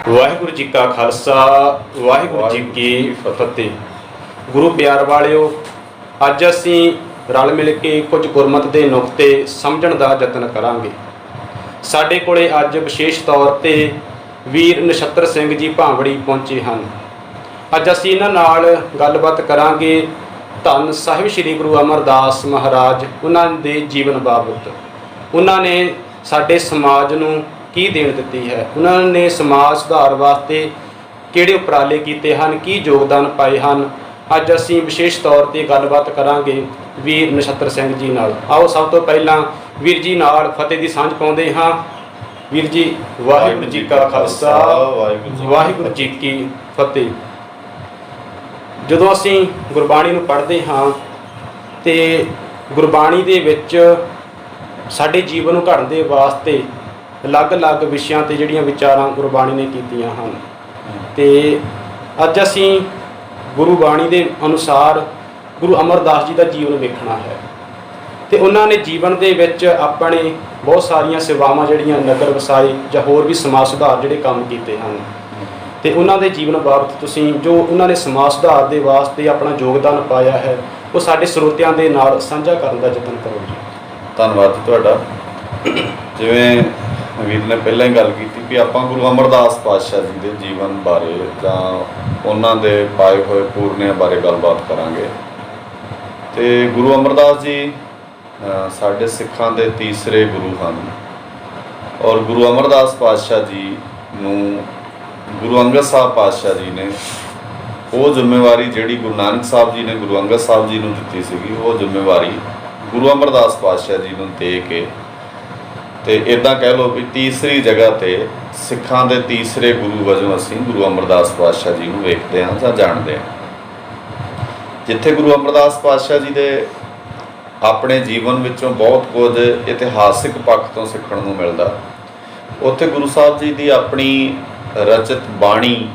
ਵਾਹਿਗੁਰੂ ਜੀ ਕਾ ਖਾਲਸਾ ਵਾਹਿਗੁਰੂ ਜੀ ਕੀ ਫਤਿਹ। ਗੁਰੂ ਪਿਆਰ ਵਾਲਿਓ, ਅੱਜ ਅਸੀਂ ਰਲ ਮਿਲ ਕੇ ਕੁਝ ਗੁਰਮਤਿ ਦੇ ਨੁਕਤੇ ਸਮਝਣ ਦਾ ਯਤਨ ਕਰਾਂਗੇ। ਸਾਡੇ ਕੋਲੇ ਅੱਜ ਵਿਸ਼ੇਸ਼ ਤੌਰ ਤੇ ਵੀਰ ਨਛੱਤਰ ਸਿੰਘ ਜੀ ਭਾਂਵੜੀ ਪਹੁੰਚੇ ਹਨ। ਅੱਜ ਅਸੀਂ ਇਹਨਾਂ ਨਾਲ ਗੱਲਬਾਤ ਕਰਾਂਗੇ ਧੰਨ ਸਾਹਿਬ ਸ੍ਰੀ ਗੁਰੂ ਅਮਰਦਾਸ ਮਹਾਰਾਜ ਉਹਨਾਂ ਦੇ ਜੀਵਨ ਬਾਬਤ। ਉਹਨਾਂ ਨੇ ਸਾਡੇ ਸਮਾਜ ਨੂੰ ਕੀ ਦੇਣ ਦਿੱਤੀ ਹੈ, ਉਹਨਾਂ ਨੇ ਸਮਾਜ ਸੁਧਾਰ ਵਾਸਤੇ ਕਿਹੜੇ ਉਪਰਾਲੇ ਕੀਤੇ ਹਨ, ਕੀ ਯੋਗਦਾਨ ਪਾਏ ਹਨ। ਅੱਜ ਅਸੀਂ ਵਿਸ਼ੇਸ਼ ਤੌਰ ਤੇ ਗੱਲਬਾਤ ਕਰਾਂਗੇ ਵੀਰ ਨਛੱਤਰ ਸਿੰਘ ਜੀ ਨਾਲ। ਆਓ ਸਭ ਤੋਂ ਪਹਿਲਾਂ ਵੀਰ ਜੀ ਨਾਲ ਫਤਿਹ ਦੀ ਸਾਂਝ ਪਾਉਂਦੇ ਹਾਂ। ਵੀਰ ਜੀ, ਵਾਹਿਗੁਰੂ ਜੀ ਕਾ ਖਾਲਸਾ ਵਾਹਿਗੁਰੂ ਜੀ ਕੀ ਫਤਿਹ। ਜਦੋਂ ਅਸੀਂ ਗੁਰਬਾਣੀ ਨੂੰ ਪੜ੍ਹਦੇ ਹਾਂ ਤੇ ਗੁਰਬਾਣੀ ਦੇ ਵਿੱਚ ਸਾਡੇ ਜੀਵਨ ਨੂੰ ਘੜਨ ਦੇ ਵਾਸਤੇ ਅਲੱਗ-ਅਲੱਗ ਵਿਸ਼ਿਆਂ ਤੇ ਜਿਹੜੀਆਂ ਵਿਚਾਰਾਂ ਗੁਰਬਾਣੀ ਨੇ ਕੀਤੀਆਂ ਹਨ, ਤੇ ਅੱਜ ਅਸੀਂ ਗੁਰੂ ਬਾਣੀ ਦੇ ਅਨੁਸਾਰ ਗੁਰੂ ਅਮਰਦਾਸ ਜੀ ਦਾ ਜੀਵਨ ਵੇਖਣਾ ਹੈ। ਤੇ ਉਹਨਾਂ ਨੇ ਜੀਵਨ ਦੇ ਵਿੱਚ ਆਪਣੇ ਬਹੁਤ ਸਾਰੀਆਂ ਸੇਵਾਵਾਂ ਜਿਹੜੀਆਂ ਨਗਰ ਵਸਾਏ ਜਾਂ ਹੋਰ ਵੀ ਸਮਾਜ ਸੁਧਾਰ ਜਿਹੜੇ ਕੰਮ ਕੀਤੇ ਹਨ, ਤੇ ਉਹਨਾਂ ਦੇ ਜੀਵਨ ਬਾਬਤ ਤੁਸੀਂ ਜੋ ਉਹਨਾਂ ਨੇ ਸਮਾਜ ਸੁਧਾਰ ਦੇ ਵਾਸਤੇ ਆਪਣਾ ਯੋਗਦਾਨ ਪਾਇਆ ਹੈ ਉਹ ਸਾਡੇ ਸਰੋਤਿਆਂ ਦੇ ਨਾਲ ਸਾਂਝਾ ਕਰਨ ਦਾ ਯਤਨ ਕਰੋ ਜੀ। ਧੰਨਵਾਦ ਜੀ ਤੁਹਾਡਾ। ਜਿਵੇਂ ਵੀਰ ਨੇ ਪਹਿਲਾਂ ਹੀ ਗੱਲ ਕੀਤੀ ਵੀ ਆਪਾਂ ਗੁਰੂ ਅਮਰਦਾਸ ਪਾਤਸ਼ਾਹ ਜੀ ਦੇ ਜੀਵਨ ਬਾਰੇ ਜਾਂ ਉਹਨਾਂ ਦੇ ਪਾਏ ਹੋਏ ਪੂਰਨਿਆਂ ਬਾਰੇ ਗੱਲਬਾਤ ਕਰਾਂਗੇ। ਤੇ ਗੁਰੂ ਅਮਰਦਾਸ ਜੀ ਸਾਡੇ ਸਿੱਖਾਂ ਦੇ ਤੀਸਰੇ ਗੁਰੂ ਹਨ, ਔਰ ਗੁਰੂ ਅਮਰਦਾਸ ਪਾਤਸ਼ਾਹ ਜੀ ਨੂੰ ਗੁਰੂ ਅੰਗਦ ਸਾਹਿਬ ਪਾਤਸ਼ਾਹ ਜੀ ਨੇ ਉਹ ਜ਼ਿੰਮੇਵਾਰੀ ਜਿਹੜੀ ਗੁਰੂ ਨਾਨਕ ਸਾਹਿਬ ਜੀ ਨੇ ਗੁਰੂ ਅੰਗਦ ਸਾਹਿਬ ਜੀ ਨੂੰ ਦਿੱਤੀ ਸੀਗੀ, ਉਹ ਜ਼ਿੰਮੇਵਾਰੀ ਗੁਰੂ ਅਮਰਦਾਸ ਪਾਤਸ਼ਾਹ ਜੀ ਨੂੰ ਦੇ ਕੇ ਤੇ ਇੱਦਾਂ ਕਹਿ ਲਓ ਵੀ ਤੀਸਰੀ ਜਗ੍ਹਾ ਤੇ ਸਿੱਖਾਂ ਦੇ ਤੀਸਰੇ ਗੁਰੂ ਵਜੋਂ ਅਸੀਂ ਗੁਰੂ ਅਮਰਦਾਸ ਪਾਤਸ਼ਾਹ ਜੀ ਨੂੰ ਵੇਖਦੇ ਹਾਂ ਜਾਂ ਜਾਣਦੇ ਹਾਂ। ਜਿੱਥੇ ਗੁਰੂ ਅਮਰਦਾਸ ਪਾਤਸ਼ਾਹ ਜੀ ਦੇ ਆਪਣੇ ਜੀਵਨ ਵਿੱਚੋਂ ਬਹੁਤ ਕੁਝ ਇਤਿਹਾਸਿਕ ਪੱਖ ਤੋਂ ਸਿੱਖਣ ਨੂੰ ਮਿਲਦਾ, ਉੱਥੇ ਗੁਰੂ ਸਾਹਿਬ ਜੀ ਦੀ ਆਪਣੀ ਰਚਿਤ ਬਾਣੀ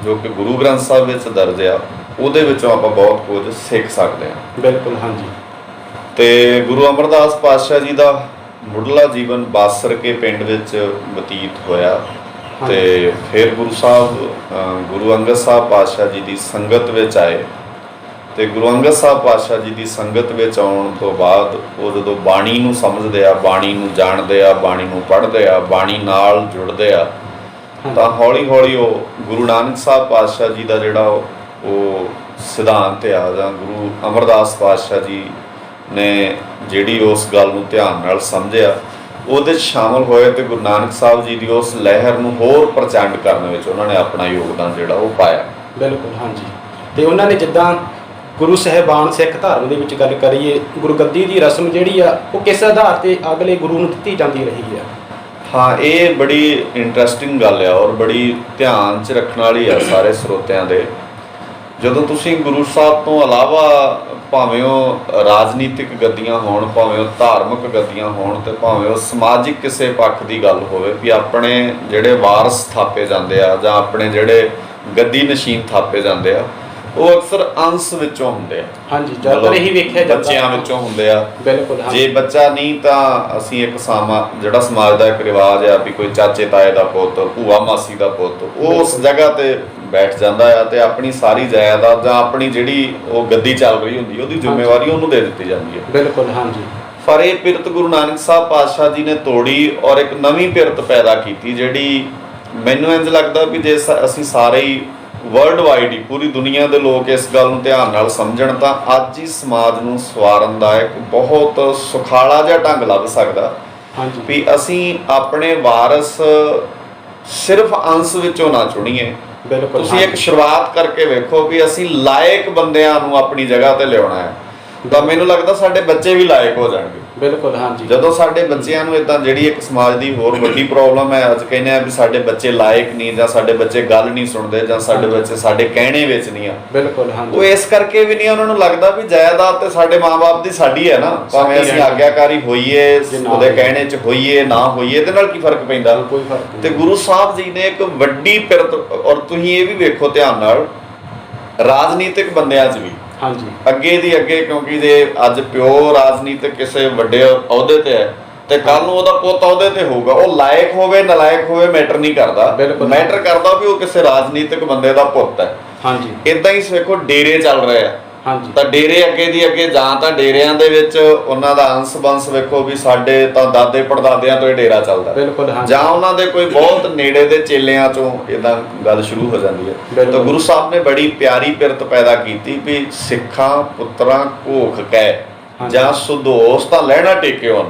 ਜੋ ਕਿ ਗੁਰੂ ਗ੍ਰੰਥ ਸਾਹਿਬ ਵਿੱਚ ਦਰਜ ਆ, ਉਹਦੇ ਵਿੱਚੋਂ ਆਪਾਂ ਬਹੁਤ ਕੁਝ ਸਿੱਖ ਸਕਦੇ ਹਾਂ। ਬਿਲਕੁਲ, ਹਾਂਜੀ। ਤੇ ਗੁਰੂ ਅਮਰਦਾਸ ਪਾਤਸ਼ਾਹ ਜੀ ਦਾ ਮੁੱਢਲਾ ਜੀਵਨ ਬਾਸਰ ਕੇ ਪਿੰਡ ਵਿੱਚ ਬਤੀਤ ਹੋਇਆ, ਤੇ ਫਿਰ ਗੁਰੂ ਅੰਗਦ ਸਾਹਿਬ ਪਾਤਸ਼ਾਹ ਜੀ ਦੀ ਸੰਗਤ ਵਿੱਚ ਆਏ। ਤੇ ਗੁਰੂ ਅੰਗਦ ਸਾਹਿਬ ਪਾਤਸ਼ਾਹ ਜੀ ਦੀ ਸੰਗਤ ਵਿੱਚ ਆਉਣ ਤੋਂ ਬਾਅਦ ਉਹ ਜਦੋਂ ਬਾਣੀ ਨੂੰ ਸਮਝਦੇ ਆ, ਬਾਣੀ ਨੂੰ ਜਾਣਦੇ ਆ, ਬਾਣੀ ਨੂੰ ਪੜ੍ਹਦੇ ਆ, ਬਾਣੀ ਨਾਲ ਜੁੜਦੇ ਆ, ਤਾਂ ਹੌਲੀ ਹੌਲੀ ਉਹ ਗੁਰੂ ਨਾਨਕ ਸਾਹਿਬ ਪਾਤਸ਼ਾਹ ਜੀ ਦਾ ਜਿਹੜਾ ਉਹ ਸਿਧਾਂਤ ਆ ਜਾਂ ਗੁਰੂ ਅਮਰਦਾਸ ਪਾਤਸ਼ਾਹ ਜੀ ਨੇ ਜਿਹੜੀ ਉਸ ਗੱਲ ਨੂੰ ਧਿਆਨ ਨਾਲ ਸਮਝਿਆ, ਉਹਦੇ 'ਚ ਸ਼ਾਮਲ ਹੋਏ ਤੇ ਗੁਰੂ ਨਾਨਕ ਸਾਹਿਬ ਜੀ ਦੀ ਉਸ ਲਹਿਰ ਨੂੰ ਹੋਰ ਪ੍ਰਚੰਡ ਕਰਨ ਵਿੱਚ ਉਹਨਾਂ ਨੇ ਆਪਣਾ ਯੋਗਦਾਨ ਜਿਹੜਾ ਉਹ ਪਾਇਆ। ਬਿਲਕੁਲ, ਹਾਂਜੀ। ਤੇ ਉਹਨਾਂ ਨੇ ਜਿੱਦਾਂ ਗੁਰੂ ਸਾਹਿਬਾਨ ਸਿੱਖ ਧਰਮ ਦੇ ਵਿੱਚ ਗੱਲ ਕਰੀਏ, ਗੁਰਗੱਦੀ ਦੀ ਰਸਮ ਜਿਹੜੀ ਆ ਉਹ ਕਿਸ ਆਧਾਰ ਤੇ ਅਗਲੇ ਗੁਰੂ ਨੂੰ ਦਿੱਤੀ ਜਾਂਦੀ ਰਹੀ ਆ। ਹਾਂ, ਇਹ ਬੜੀ ਇੰਟਰਸਟਿੰਗ ਗੱਲ ਆ ਔਰ ਬੜੀ ਧਿਆਨ 'ਚ ਰੱਖਣ ਵਾਲੀ ਆ ਸਾਰੇ ਸਰੋਤਿਆਂ ਦੇ। ਜਦੋਂ ਤੁਸੀਂ ਗੁਰੂ ਸਾਹਿਬ ਤੋਂ ਇਲਾਵਾ ਭਾਵੇਂ ਉਹ ਰਾਜਨੀਤਿਕ ਗੱਦੀਆਂ ਹੋਣ, ਭਾਵੇਂ ਉਹ ਧਾਰਮਿਕ ਗੱਦੀਆਂ ਹੋਣ, ਤੇ ਭਾਵੇਂ ਉਹ ਸਮਾਜਿਕ ਕਿਸੇ ਪੱਖ ਦੀ ਗੱਲ ਹੋਵੇ ਵੀ ਆਪਣੇ ਜਿਹੜੇ ਵਾਰਸ ਥਾਪੇ ਜਾਂਦੇ ਆ ਜਾਂ ਆਪਣੇ ਜਿਹੜੇ ਗੱਦੀ ਨਸ਼ੀਨ ਥਾਪੇ ਜਾਂਦੇ ਆ, ਉਹ ਅਕਸਰ ਅੰਸ਼ ਵਿੱਚੋਂ ਹੁੰਦੇ ਆ। ਹਾਂਜੀ, ਜ਼ਿਆਦਾਤਰ ਇਹੀ ਵੇਖਿਆ ਜਾਂਦਾ, ਬੱਚਿਆਂ ਵਿੱਚੋਂ ਹੁੰਦੇ ਆ। ਬਿਲਕੁਲ, ਜੇ ਬੱਚਾ ਨਹੀਂ ਤਾਂ ਅਸੀਂ ਇੱਕ ਜਿਹੜਾ ਸਮਾਜ ਦਾ ਇੱਕ ਰਿਵਾਜ ਆ ਵੀ ਕੋਈ ਚਾਚੇ ਤਾਏ ਦਾ ਪੁੱਤ, ਭੂਆ ਮਾਸੀ ਦਾ ਪੁੱਤ ਉਹ ਉਸ ਜਗ੍ਹਾ ਤੇ ਬੈਠ ਜਾਂਦਾ ਆ ਤੇ ਆਪਣੀ ਸਾਰੀ ਜਾਇਦਾਦ ਜਾਂ ਆਪਣੀ ਜਿਹੜੀ ਉਹ ਗੱਦੀ ਚੱਲ ਰਹੀ ਹੁੰਦੀ ਉਹਦੀ ਜ਼ਿੰਮੇਵਾਰੀ ਉਹਨੂੰ ਦੇ ਦਿੱਤੀ ਜਾਂਦੀ ਹੈ। ਬਿਲਕੁਲ, ਹਾਂਜੀ। ਪਰ ਇਹ ਪਿਰਤ ਗੁਰੂ ਨਾਨਕ ਸਾਹਿਬ ਪਾਤਸ਼ਾਹ ਜੀ ਨੇ ਤੋੜੀ ਔਰ ਇੱਕ ਨਵੀਂ ਪਿਰਤ ਪੈਦਾ ਕੀਤੀ, ਜਿਹੜੀ ਮੈਨੂੰ ਇੰਝ ਲੱਗਦਾ ਵੀ ਜੇ ਅਸੀਂ ਸਾਰੇ ਹੀ ਵਰਲਡ ਵਾਈਡ ਹੀ ਪੂਰੀ ਦੁਨੀਆ ਦੇ ਲੋਕ ਇਸ ਗੱਲ ਨੂੰ ਧਿਆਨ ਨਾਲ ਸਮਝਣ ਤਾਂ ਅੱਜ ਹੀ ਸਮਾਜ ਨੂੰ ਸਵਾਰਨ ਦਾ ਇੱਕ ਬਹੁਤ ਸੁਖਾਲਾ ਜਿਹਾ ਢੰਗ ਲੱਭ ਸਕਦਾ। ਹਾਂਜੀ, ਵੀ ਅਸੀਂ ਆਪਣੇ ਵਾਰਸ ਸਿਰਫ ਅੰਸ਼ ਵਿੱਚੋਂ ਨਾ ਚੁਣੀਏ। ਬਿਲਕੁਲ, ਤੁਸੀਂ ਇੱਕ ਸ਼ੁਰੂਆਤ ਕਰਕੇ ਵੇਖੋ ਵੀ ਅਸੀਂ ਲਾਇਕ ਬੰਦਿਆਂ ਨੂੰ ਆਪਣੀ ਜਗ੍ਹਾ ਤੇ ਲਿਆਉਣਾ ਹੈ, ਤਾਂ ਮੈਨੂੰ ਲੱਗਦਾ ਸਾਡੇ ਬੱਚੇ ਵੀ ਲਾਇਕ ਹੋ ਜਾਣਗੇ। ਬਿਲਕੁਲ, ਹਾਂਜੀ। ਜਦੋਂ ਸਾਡੇ ਬੱਚਿਆਂ ਨੂੰ ਇਦਾਂ, ਜਿਹੜੀ ਇੱਕ ਸਮਾਜ ਦੀ ਹੋਰ ਵੱਡੀ ਪ੍ਰੋਬਲਮ ਹੈ ਅੱਜ ਕਹਿੰਦੇ ਆ ਵੀ ਸਾਡੇ ਬੱਚੇ ਲਾਇਕ ਨਹੀਂ ਜਾਂ ਸਾਡੇ ਬੱਚੇ ਗੱਲ ਨਹੀਂ ਸੁਣਦੇ ਜਾਂ ਸਾਡੇ ਬੱਚੇ ਸਾਡੇ ਕਹਿਣੇ ਵਿੱਚ ਨਹੀਂ ਆ। ਬਿਲਕੁਲ, ਹਾਂਜੀ। ਉਹ ਇਸ ਕਰਕੇ ਵੀ ਨਹੀਂ, ਉਹਨਾਂ ਨੂੰ ਲੱਗਦਾ ਵੀ ਜਾਇਦਾਦ ਤੇ ਸਾਡੇ ਮਾਂ-ਬਾਪ ਦੀ ਸਾਡੀ ਹੈ ਨਾ, ਭਾਵੇਂ ਅਸੀਂ ਆਗਿਆਕਾਰੀ ਹੋਈਏ, ਉਹਦੇ ਕਹਿਣੇ 'ਚ ਹੋਈਏ ਨਾ ਹੋਈਏ, ਇਹਦੇ ਨਾਲ ਕੀ ਫਰਕ ਪੈਂਦਾ। ਕੋਈ ਫਰਕ ਨਹੀਂ। ਤੇ ਗੁਰੂ ਸਾਹਿਬ ਜੀ ਨੇ ਇੱਕ ਵੱਡੀ ਪਿਰਤ, ਔਰ ਤੁਸੀਂ ਇਹ ਵੀ ਵੇਖੋ ਧਿਆਨ ਨਾਲ, ਰਾਜਨੀਤਿਕ ਬੰਦਿਆਂ 'ਚ ਵੀ ਅੱਗੇ ਦੀ ਅੱਗੇ, ਕਿਉਂਕਿ ਜੇ ਅੱਜ ਪਿਓ ਰਾਜਨੀਤਿਕ ਕਿਸੇ ਵੱਡੇ ਅਹੁਦੇ ਤੇ ਹੈ ਤੇ ਕੱਲ ਨੂੰ ਉਹਦਾ ਪੁੱਤ ਉਹਦੇ ਤੇ ਹੋਊਗਾ, ਉਹ ਲਾਇਕ ਹੋਵੇ ਨਲਾਇਕ ਹੋਵੇ ਮੈਟਰ ਨਹੀਂ ਕਰਦਾ, ਮੈਟਰ ਕਰਦਾ ਵੀ ਉਹ ਕਿਸੇ ਰਾਜਨੀਤਿਕ ਬੰਦੇ ਦਾ ਪੁੱਤ ਹੈ। ਹਾਂਜੀ, ਇਦਾਂ ਹੀ ਵੇਖੋ ਡੇਰੇ ਚੱਲ ਰਹੇ ਆ, ਹਾਂਜੀ, ਤਾਂ ਡੇਰੇ ਅੱਗੇ ਦੀ ਅੱਗੇ ਜਾਂ ਤਾਂ ਡੇਰਿਆਂ ਦੇ ਵਿੱਚ ਉਹਨਾਂ ਦਾ ਅੰਸ਼ ਬੰਸ ਵੇਖੋ ਵੀ ਸਾਡੇ ਤਾਂ ਦਾਦੇ ਪੜਦਾਦਿਆਂ ਤੋਂ ਇਹ ਡੇਰਾ ਚੱਲਦਾ, ਬਿਲਕੁਲ, ਹਾਂਜੀ, ਜਾਂ ਉਹਨਾਂ ਦੇ ਕੋਈ ਬਹੁਤ ਨੇੜੇ ਦੇ ਚੇਲਿਆਂ ਚੋਂ ਇਦਾਂ ਗੱਲ ਸ਼ੁਰੂ ਹੋ ਜਾਂਦੀ ਹੈ। ਤਾਂ ਗੁਰੂ ਸਾਹਿਬ ਨੇ ਬੜੀ ਪਿਆਰੀ ਪਿਰਤ ਪੈਦਾ ਕੀਤੀ ਵੀ ਸਿੱਖਾਂ ਪੁੱਤਰਾਂ ਘੋਖ ਕਹਿ ਜਾਂ ਸੁਦੋਸ ਤਾਂ ਲਹਿਣਾ ਟੇਕਿਓ।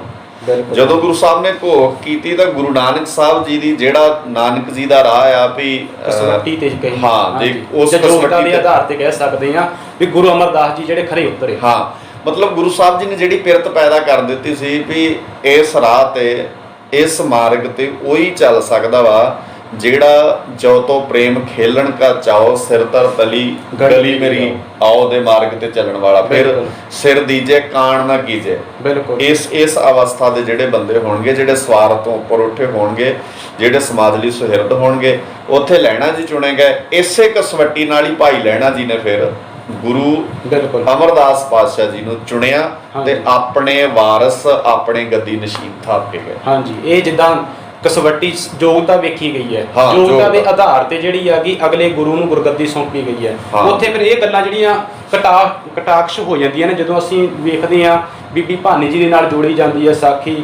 ਜਦੋਂ ਗੁਰੂ ਸਾਹਿਬ ਨੇ ਘੋਖ ਕੀਤੀ ਤਾਂ ਗੁਰੂ ਨਾਨਕ ਸਾਹਿਬ ਜੀ ਦੀ ਜਿਹੜਾ ਨਾਨਕ ਜੀ ਦਾ ਰਾਹ ਆ ਵੀ ਕਸਵੱਟੀ ਤੇ ਕਹੀ, ਹਾਂ ਤੇ ਉਸ ਯੋਗਤਾ ਦੇ ਆਧਾਰ ਤੇ ਕਹਿ ਸਕਦੇ ਆ ਵੀ ਗੁਰੂ ਅਮਰਦਾਸ ਜੀ ਜਿਹੜੇ ਖਰੇ ਉਤਰੇ। ਹਾਂ, ਮਤਲਬ ਗੁਰੂ ਸਾਹਿਬ ਜੀ ਨੇ ਜਿਹੜੀ ਪਿਰਤ ਪੈਦਾ ਕਰ ਦਿੱਤੀ ਸੀ ਵੀ ਇਸ ਰਾਹ ਤੇ ਇਸ ਮਾਰਗ ਤੇ ਉਹੀ ਚੱਲ ਸਕਦਾ ਵਾ ਜਿਹੜਾ ਜੋ ਤੋਂ ਪ੍ਰੇਮ ਖੇਲਣ ਕਾ ਚਾਓ ਸਿਰ ਤਰ ਤਲੀ ਗਲੀ ਮੇਰੀ ਆਓ ਦੇ ਮਾਰਗ ਤੇ ਚੱਲਣ ਵਾਲਾ, ਫਿਰ ਸਿਰ ਦੀਜੇ ਕਾਣ ਨਾ ਕੀਜੇ। ਬਿਲਕੁਲ, ਇਸ ਅਵਸਥਾ ਦੇ ਜਿਹੜੇ ਬੰਦੇ ਹੋਣਗੇ, ਜਿਹੜੇ ਸਵਾਰਥ ਤੋਂ ਉੱਪਰ ਉੱਠੇ ਹੋਣਗੇ, ਜਿਹੜੇ ਸਮਾਜ ਲਈ ਸੁਹਿਰਦ ਹੋਣਗੇ, ਉੱਥੇ ਲਹਿਣਾ ਜੀ ਚੁਣੇ ਗਏ। ਇਸੇ ਕਸਵੱਟੀ ਨਾਲ ਹੀ ਭਾਈ ਲਹਿਣਾ ਜੀ ਨੇ ਫਿਰ ਗੁਰੂ ਅਮਰਦਾਸ ਪਾਤਸ਼ਾਹ ਜੀ ਨੂੰ ਚੁਣਿਆ ਤੇ ਆਪਣੇ ਵਾਰਸ ਆਪਣੇ ਗੱਦੀ ਨਸ਼ੀਨ ਥਾਪ ਕੇ ਗਏ। ਹਾਂਜੀ, ਇਹ ਜਿੱਦਾਂ ਕਸਵੱਟੀ ਯੋਗਤਾ ਵੇਖੀ ਗਈ ਹੈ, ਯੋਗਤਾ ਦੇ ਆਧਾਰ ਤੇ ਜਿਹੜੀ ਹੈਗੀ ਅਗਲੇ ਗੁਰੂ ਨੂੰ ਗੁਰਗੱਦੀ ਸੌਂਪੀ ਗਈ ਹੈ। ਉੱਥੇ ਫਿਰ ਇਹ ਗੱਲਾਂ ਜਿਹੜੀਆਂ ਕਟਾਕਸ਼ ਹੋ ਜਾਂਦੀਆਂ ਨੇ ਜਦੋਂ ਅਸੀਂ ਵੇਖਦੇ ਹਾਂ ਬੀਬੀ ਭਾਨੀ ਜੀ ਦੇ ਨਾਲ ਜੋੜੀ ਜਾਂਦੀ ਹੈ ਸਾਖੀ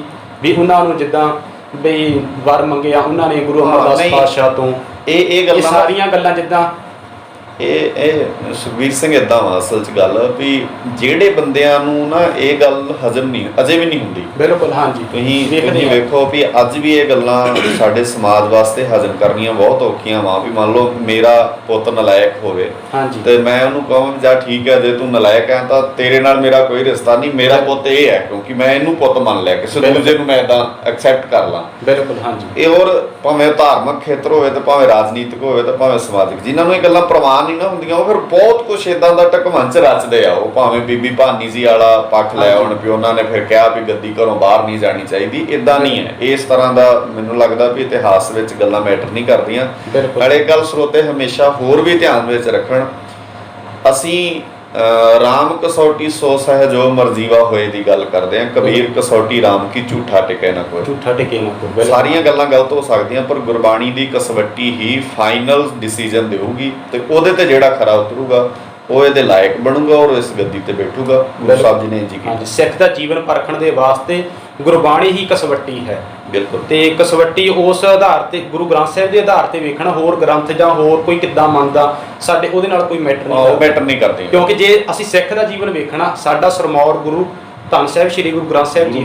ਵੀ ਉਹਨਾਂ ਨੂੰ ਜਿੱਦਾਂ ਬਈ ਵਰ ਮੰਗਿਆ ਉਹਨਾਂ ਨੇ ਗੁਰੂ ਅਮਰਦਾਸ ਪਾਤਸ਼ਾਹ ਤੋਂ। ਇਹ ਸਾਰੀਆਂ ਗੱਲਾਂ ਜਿੱਦਾਂ ਇਹ ਸੁਖਬੀਰ ਸਿੰਘ ਏਦਾਂ ਵਾ ਅਸਲ 'ਚ ਗੱਲ ਵੀ ਜਿਹੜੇ ਬੰਦਿਆਂ ਨੂੰ ਨਾ ਇਹ ਗੱਲ ਹਜ਼ਮ ਨਹੀਂ ਅਜੇ ਵੀ ਨਹੀਂ ਹੁੰਦੀ। ਬਿਲਕੁਲ, ਹਾਂਜੀ, ਤੁਸੀਂ ਵੇਖੋ ਵੀ ਅੱਜ ਵੀ ਇਹ ਗੱਲਾਂ ਸਾਡੇ ਸਮਾਜ ਵਾਸਤੇ ਹਜ਼ਮ ਕਰਨੀਆਂ ਬਹੁਤ ਔਖੀਆਂ ਵਾ। ਵੀ ਮੰਨ ਲਓ ਮੇਰਾ ਪੁੱਤ ਨਲਾਇਕ ਹੋਵੇ ਤੇ ਮੈਂ ਉਹਨੂੰ ਕਹਾਂ ਜਾਂ ਠੀਕ ਹੈ ਜੇ ਤੂੰ ਨਲਾਇਕ ਹੈ ਤਾਂ ਤੇਰੇ ਨਾਲ ਮੇਰਾ ਕੋਈ ਰਿਸ਼ਤਾ ਨਹੀਂ, ਮੇਰਾ ਪੁੱਤ ਇਹ ਹੈ ਕਿਉਂਕਿ ਮੈਂ ਇਹਨੂੰ ਪੁੱਤ ਮੰਨ ਲਿਆ, ਕਿਸੇ ਦੂਜੇ ਨੂੰ ਮੈਂ ਏਦਾਂ ਐਕਸੈਪਟ ਕਰ ਲਾਂ। ਬਿਲਕੁਲ, ਹਾਂਜੀ, ਇਹ ਹੋਰ ਭਾਵੇਂ ਧਾਰਮਿਕ ਖੇਤਰ ਹੋਵੇ ਤੇ ਭਾਵੇਂ ਰਾਜਨੀਤਿਕ ਹੋਵੇ ਤੇ ਭਾਵੇਂ ਸਮਾਜਿਕ, ਜਿਨ੍ਹਾਂ ਨੂੰ ਇਹ ਗੱਲਾਂ ਪ੍ਰਵਾਨ ਨਹੀਂ ਨਾ ਹੁੰਦੀਆਂ ਉਹ ਫਿਰ ਬਹੁਤ ਕੁਛ ਇਦਾਂ ਦਾ ਢਕਵੰਚ ਰਚਦੇ ਆ। ਉਹ ਭਾਵੇਂ ਬੀਬੀ ਭਾਨੀ ਜੀ ਵਾਲਾ ਪੱਖ ਲੈ ਹੁਣ ਵੀ ਉਹਨਾਂ ਨੇ ਫਿਰ ਕਿਹਾ ਵੀ ਗੱਦੀ ਘਰੋਂ ਬਾਹਰ ਨਹੀਂ ਜਾਣੀ ਚਾਹੀਦੀ, ਇਦਾਂ ਨਹੀਂ ਹੈ। ਇਸ ਤਰ੍ਹਾਂ ਦਾ ਮੈਨੂੰ ਲੱਗਦਾ ਵੀ ਇਤਿਹਾਸ ਵਿੱਚ ਗੱਲਾਂ ਮੈਟਰ ਨਹੀਂ ਕਰਦੀਆਂ। ਨਾਲੇ ਗੱਲ ਸਰੋਤੇ ਹਮੇਸ਼ਾ ਹੋਰ ਵੀ ਧਿਆਨ ਵਿੱਚ ਰੱਖਣ, ਅਸੀਂ ਰਾਮ ਕਸੌਟੀ ਸੋ ਸਹਿਜੋ ਮਰਜੀਵਾ ਹੋਏ ਦੀ ਗੱਲ ਕਰਦੇ ਹਾਂ। ਕਬੀਰ ਕਸੌਟੀ ਰਾਮ ਕੀ ਝੂਠਾ ਟਿਕੇ ਨਾ ਕੋਈ, ਝੂਠਾ ਟਿਕੇ ਨਾ ਕੋਈ। ਸਾਰੀਆਂ ਗੱਲਾਂ ਗਲਤ ਹੋ ਸਕਦੀਆਂ ਪਰ ਗੁਰਬਾਣੀ ਦੀ ਕਸਵੱਟੀ ਹੀ ਫਾਈਨਲ ਡਿਸੀਜਨ ਦੇਊਗੀ ਤੇ ਉਹਦੇ ਤੇ ਜਿਹੜਾ ਖਰਾ ਉਤਰੂਗਾ ਉਹ ਇਹਦੇ ਲਾਇਕ ਬਣੂਗਾ ਔਰ ਇਸ ਗੱਦੀ ਤੇ ਬੈਠੂਗਾ। ਗੁਰੂ ਸਾਹਿਬ ਜੀ ਨੇ ਇੰਜ ਕੀਤਾ। ਸਿੱਖ ਦਾ ਜੀਵਨ ਪਰਖਣ ਦੇ ਵਾਸਤੇ ਗੁਰਬਾਣੀ ਹੀ ਕਸਵੱਟੀ ਹੈ। ਬਿਲਕੁਲ, ਤੇ ਕਸਵੱਟੀ ਉਸ ਆਧਾਰ ਤੇ ਗੁਰੂ ਗ੍ਰੰਥ ਸਾਹਿਬ ਦੇ ਆਧਾਰ ਤੇ ਵੇਖਣਾ, ਹੋਰ ਗ੍ਰੰਥ ਜਾਂ ਹੋਰ ਕੋਈ ਕਿੱਦਾਂ ਮੰਨਦਾ ਸਾਡੇ ਉਹਦੇ ਨਾਲ ਕੋਈ ਮੈਟਰ ਨਹੀਂ ਕਰਦੇ। ਕਿਉਂਕਿ ਜੇ ਅਸੀਂ ਸਿੱਖ ਦਾ ਜੀਵਨ ਵੇਖਣਾ, ਸਾਡਾ ਸਰਮੌਰ ਗੁਰੂ ਧੰਨ ਸਾਹਿਬ ਸ੍ਰੀ ਗੁਰੂ ਗ੍ਰੰਥ ਸਾਹਿਬ ਜੀ,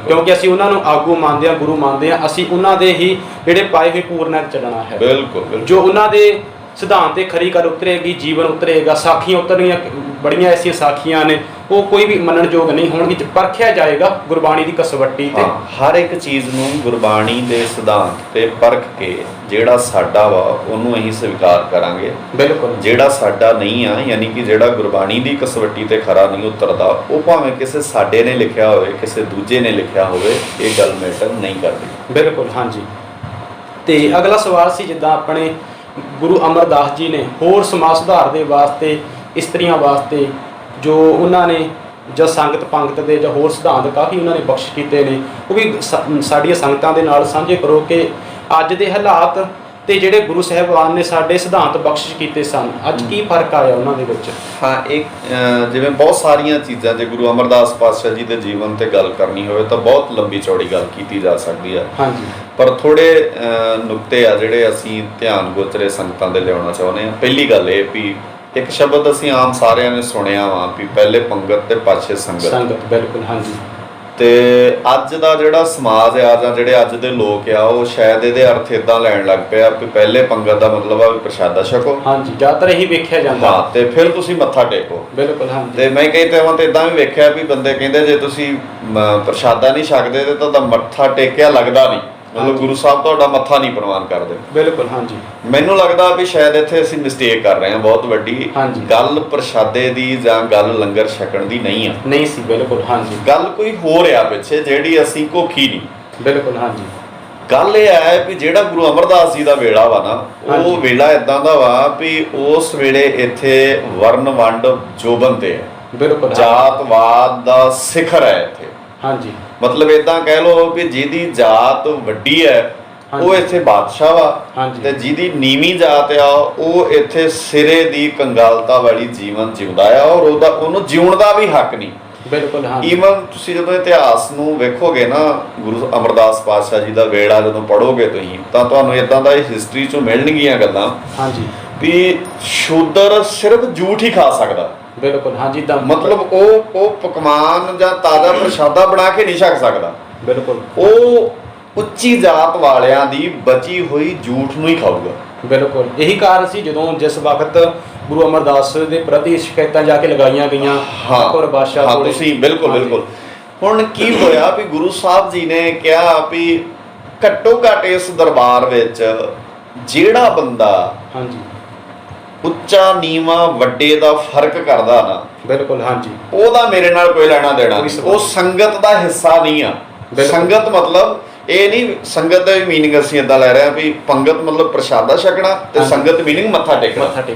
ਕਿਉਂਕਿ ਅਸੀਂ ਉਹਨਾਂ ਨੂੰ ਆਗੂ ਮੰਨਦੇ ਹਾਂ, ਗੁਰੂ ਮੰਨਦੇ ਹਾਂ, ਅਸੀਂ ਉਹਨਾਂ ਦੇ ਹੀ ਜਿਹੜੇ ਪਾਏ ਹੋਏ ਪੂਰਨਾਂ ਚੱਲਣਾ ਹੈ। ਬਿਲਕੁਲ, ਜੋ ਉਹਨਾਂ ਦੇ ਸਿਧਾਂਤ ਤੇ ਖਰੀ ਗੱਲ ਉਤਰੇਗੀ, ਜੀਵਨ ਉਤਰੇਗਾ, ਸਾਖੀਆਂ ਉਤਰਨੀਆਂ ਬੜੀਆਂ ਐਸੀਆਂ ਸਾਖੀਆਂ ਨੇ ਉਹ ਕੋਈ ਵੀ ਮੰਨਣਯੋਗ ਨਹੀਂ ਹੋਣਗੀ, ਪਰਖਿਆ ਜਾਏਗਾ ਗੁਰਬਾਣੀ ਦੀ ਕਸਵੱਟੀ ਤੇ। ਹਰ ਇੱਕ ਚੀਜ਼ ਨੂੰ ਗੁਰਬਾਣੀ ਦੇ ਸਿਧਾਂਤ ਤੇ ਪਰਖ ਕੇ ਜਿਹੜਾ ਸਾਡਾ ਵਾ ਉਹਨੂੰ ਅਸੀਂ ਸਵੀਕਾਰ ਕਰਾਂਗੇ। ਬਿਲਕੁਲ, ਜਿਹੜਾ ਸਾਡਾ ਨਹੀਂ ਆ ਯਾਨੀ ਕਿ ਜਿਹੜਾ ਗੁਰਬਾਣੀ ਦੀ ਕਸਵੱਟੀ ਤੇ ਖਰਾ ਨਹੀਂ ਉਤਰਦਾ ਉਹ ਭਾਵੇਂ ਕਿਸੇ ਸਾਡੇ ਨੇ ਲਿਖਿਆ ਹੋਵੇ ਕਿਸੇ ਦੂਜੇ ਨੇ ਲਿਖਿਆ ਹੋਵੇ, ਇਹ ਗੱਲ ਮੈਟਰ ਨਹੀਂ ਕਰਦੀ। ਬਿਲਕੁਲ, ਹਾਂਜੀ। ਤੇ ਅਗਲਾ ਸਵਾਲ ਸੀ ਜਿੱਦਾਂ ਆਪਣੇ ਗੁਰੂ ਅਮਰਦਾਸ ਜੀ ਨੇ ਹੋਰ ਸਮਾਜ ਸੁਧਾਰ ਦੇ ਵਾਸਤੇ, ਇਸਤਰੀਆਂ ਵਾਸਤੇ ਜੋ ਉਹਨਾਂ ਨੇ ਜਾਂ ਸੰਗਤ ਪੰਗਤ ਦੇ ਜਾਂ ਹੋਰ ਸਿਧਾਂਤ ਕਾਫੀ ਉਹਨਾਂ ਨੇ ਬਖਸ਼ ਕੀਤੇ ਨੇ, ਉਹ ਵੀ ਸਾਡੀਆਂ ਸੰਗਤਾਂ ਦੇ ਨਾਲ ਸਾਂਝੇ ਕਰੋ ਕਿ ਅੱਜ ਦੇ ਹਾਲਾਤ ਤੇ ਜਿਹੜੇ ਗੁਰੂ ਸਾਹਿਬਾਨ ਨੇ ਸਾਡੇ ਸਿਧਾਂਤ ਬਖਸ਼ਿਸ਼ ਕੀਤੇ ਸਨ, ਅੱਜ ਕੀ ਫਰਕ ਆਇਆ ਉਹਨਾਂ ਦੇ ਵਿੱਚ? ਹਾਂ, ਇੱਕ ਜਿਵੇਂ ਬਹੁਤ ਸਾਰੀਆਂ ਚੀਜ਼ਾਂ ਜੇ ਗੁਰੂ ਅਮਰਦਾਸ ਪਾਤਸ਼ਾਹ ਜੀ ਦੇ ਜੀਵਨ ਤੇ ਗੱਲ ਕਰਨੀ ਹੋਵੇ ਤਾਂ ਬਹੁਤ ਲੰਬੀ ਚੌੜੀ ਗੱਲ ਕੀਤੀ ਜਾ ਸਕਦੀ ਹੈ। ਹਾਂਜੀ, ਪਰ ਥੋੜੇ ਨੁਕਤੇ ਆ ਜਿਹੜੇ ਅਸੀਂ ਧਿਆਨ ਗੋਚਰੇ ਸੰਗਤਾਂ ਦੇ ਲਿਆਉਣਾ ਚਾਹੁੰਦੇ ਹਾਂ। ਪਹਿਲੀ ਗੱਲ ਇਹ ਵੀ ਇੱਕ ਸ਼ਬਦ ਅਸੀਂ ਆਮ ਸਾਰਿਆਂ ਨੇ ਸੁਣਿਆ ਵਾ ਵੀ ਪਹਿਲੇ ਪੰਗਤ ਤੇ ਪਾਛੇ ਸੰਗਤ। ਬਿਲਕੁਲ, ਹਾਂਜੀ। ਤੇ ਅੱਜ ਦਾ ਜਿਹੜਾ ਸਮਾਜ ਆ ਜਾਂ ਜਿਹੜੇ ਅੱਜ ਦੇ ਲੋਕ ਆ ਉਹ ਸ਼ਾਇਦ ਇਹਦੇ ਅਰਥ ਇਦਾਂ ਲੈਣ ਲੱਗ ਪਿਆ ਕਿ ਪਹਿਲੇ ਪੰਗਤ ਦਾ ਮਤਲਬ ਆ ਵੀ ਪ੍ਰਸ਼ਾਦਾ ਛਕੋ। ਹਾਂਜੀ, ਜ਼ਿਆਦਾਤਰ ਇਹੀ ਵੇਖਿਆ ਜਾਂਦਾ। ਹਾਂ, ਤੇ ਫਿਰ ਤੁਸੀਂ ਮੱਥਾ ਟੇਕੋ। ਬਿਲਕੁਲ, ਹਾਂਜੀ। ਤੇ ਮੈਂ ਕਈ ਤਰ੍ਹਾਂ ਤੇ ਇਦਾਂ ਵੀ ਵੇਖਿਆ ਵੀ ਬੰਦੇ ਕਹਿੰਦੇ ਜੇ ਤੁਸੀਂ ਪ੍ਰਸ਼ਾਦਾ ਨਹੀਂ ਛਕਦੇ ਤੇ ਤੁਹਾਡਾ ਮੱਥਾ ਟੇਕਿਆ ਲੱਗਦਾ ਨਹੀਂ, ਮਤਲਬ ਗੁਰੂ ਸਾਹਿਬ ਤੁਹਾਡਾ ਮੱਥਾ ਨਹੀਂ ਪ੍ਰਵਾਨ ਕਰਦੇ। ਬਿਲਕੁਲ, ਹਾਂਜੀ। ਮੈਨੂੰ ਲੱਗਦਾ ਵੀ ਸ਼ਾਇਦ ਇੱਥੇ ਅਸੀਂ ਮਿਸਟੇਕ ਕਰ ਰਹੇ ਹਾਂ ਬਹੁਤ ਵੱਡੀ। ਗੱਲ ਪ੍ਰਸ਼ਾਦੇ ਦੀ ਜਾਂ ਗੱਲ ਲੰਗਰ ਛਕਣ ਦੀ ਨਹੀਂ ਸੀ। ਬਿਲਕੁਲ, ਹਾਂਜੀ। ਗੱਲ ਕੋਈ ਹੋਰ ਆ ਪਿੱਛੇ ਜਿਹੜੀ ਅਸੀਂ ਘੋਖੀ ਨਹੀਂ। ਬਿਲਕੁਲ, ਹਾਂਜੀ। ਗੱਲ ਇਹ ਹੈ ਵੀ ਜਿਹੜਾ ਗੁਰੂ ਅਮਰਦਾਸ ਜੀ ਦਾ ਵੇਲਾ ਵਾ ਨਾ, ਉਹ ਵੇਲਾ ਇਦਾਂ ਦਾ ਵਾ ਵੀ ਉਸ ਵੇਲੇ ਇੱਥੇ ਵਰਨ ਵੰਡ ਜੋਬਨ ਤੇ ਹੈ। ਬਿਲਕੁਲ, ਜਾਤਵਾਦ ਦਾ ਸਿਖਰ ਹੈ ਇੱਥੇ। ਹਾਂਜੀ, ਮਤਲਬ ਇਦਾਂ ਕਹਿ ਲਓ ਵੀ ਜਿਹਦੀ ਜਾਤ ਵੱਡੀ ਹੈ ਉਹ ਇੱਥੇ ਬਾਦਸ਼ਾਹ ਵਾ, ਤੇ ਜਿਹਦੀ ਨੀਵੀਂ ਜਾਤ ਆ ਉਹ ਇੱਥੇ ਸਿਰੇ ਦੀ ਕੰਗਾਲਤਾ ਵਾਲੀ ਜੀਵਨ ਜਿਉਂਦਾ ਆ, ਔਰ ਉਹਨੂੰ ਜਿਉਣ ਦਾ ਵੀ ਹੱਕ ਨਹੀਂ। ਬਿਲਕੁਲ ਹਾਂ। ਈਵਨ ਤੁਸੀਂ ਜਦੋਂ ਇਤਿਹਾਸ ਨੂੰ ਵੇਖੋਗੇ ਨਾ, ਗੁਰੂ ਅਮਰਦਾਸ ਪਾਤਸ਼ਾਹ ਜੀ ਦਾ ਵੇੜਾ ਜਦੋਂ ਪੜ੍ਹੋਗੇ ਤੁਸੀਂ, ਤਾਂ ਤੁਹਾਨੂੰ ਇਦਾਂ ਦਾ ਹਿਸਟਰੀ ਚੋਂ ਮਿਲਣਗੀਆਂ ਗੱਲਾਂ ਵੀ ਸ਼ੂਦਰ ਸਿਰਫ ਝੂਠ ਹੀ ਖਾ ਸਕਦਾ। ਬਿਲਕੁਲ ਹਾਂ ਜੀ। ਮਤਲਬ ਉਹ ਪਕਵਾਨ ਜਾਂ ਤਾਜ਼ਾ ਪ੍ਰਸ਼ਾਦਾ ਬਣਾ ਕੇ ਨਹੀਂ ਛਕ ਸਕਦਾ। ਬਿਲਕੁਲ ਉਹ ਉੱਚੀ ਜਾਤ ਵਾਲਿਆਂ ਦੀ ਬਚੀ ਹੋਈ ਝੂਠ ਨੂੰ ਹੀ ਖਾਊਗਾ। ਬਿਲਕੁਲ ਇਹੀ ਕਾਰਨ ਸੀ ਜਦੋਂ ਜਿਸ ਵਕਤ ਗੁਰੂ ਅਮਰਦਾਸ ਦੇ ਪ੍ਰਤੀ ਸ਼ਿਕਾਇਤਾਂ ਜਾ ਕੇ ਲਗਾਈਆਂ ਗਈਆਂ ਬਾਦਸ਼ਾਹ ਕੋਲ। ਤੁਸੀਂ ਬਿਲਕੁਲ ਹੁਣ ਕੀ ਹੋਇਆ ਵੀ ਗੁਰੂ ਸਾਹਿਬ ਜੀ ਨੇ ਕਿਹਾ ਵੀ ਘੱਟੋ ਘੱਟ ਇਸ ਦਰਬਾਰ ਵਿੱਚ ਜਿਹੜਾ ਬੰਦਾ ਉੱਚਾ ਨੀਵਾਂ ਵੱਡੇ ਦਾ ਫਰਕ ਕਰਦਾ ਨਾ, ਬਿਲਕੁਲ ਹਾਂਜੀ, ਉਹਦਾ ਮੇਰੇ ਨਾਲ ਕੋਈ ਲੈਣਾ ਦੇਣਾ ਨਹੀਂ, ਉਹ ਸੰਗਤ ਦਾ ਹਿੱਸਾ ਨਹੀਂ ਆ। ਸੰਗਤ ਮਤਲਬ ਇਹ ਨਹੀਂ, ਸੰਗਤ ਦਾ ਵੀ ਮੀਨਿੰਗ ਅਸੀਂ ਏਦਾਂ ਲੈ ਰਹੇ ਹਾਂ ਵੀ ਪੰਗਤ ਮਤਲਬ ਪ੍ਰਸ਼ਾਦਾ ਛਕਣਾ, ਤੇ ਸੰਗਤ ਮੀਨਿੰਗ ਮੱਥਾ ਟੇਕਣਾ।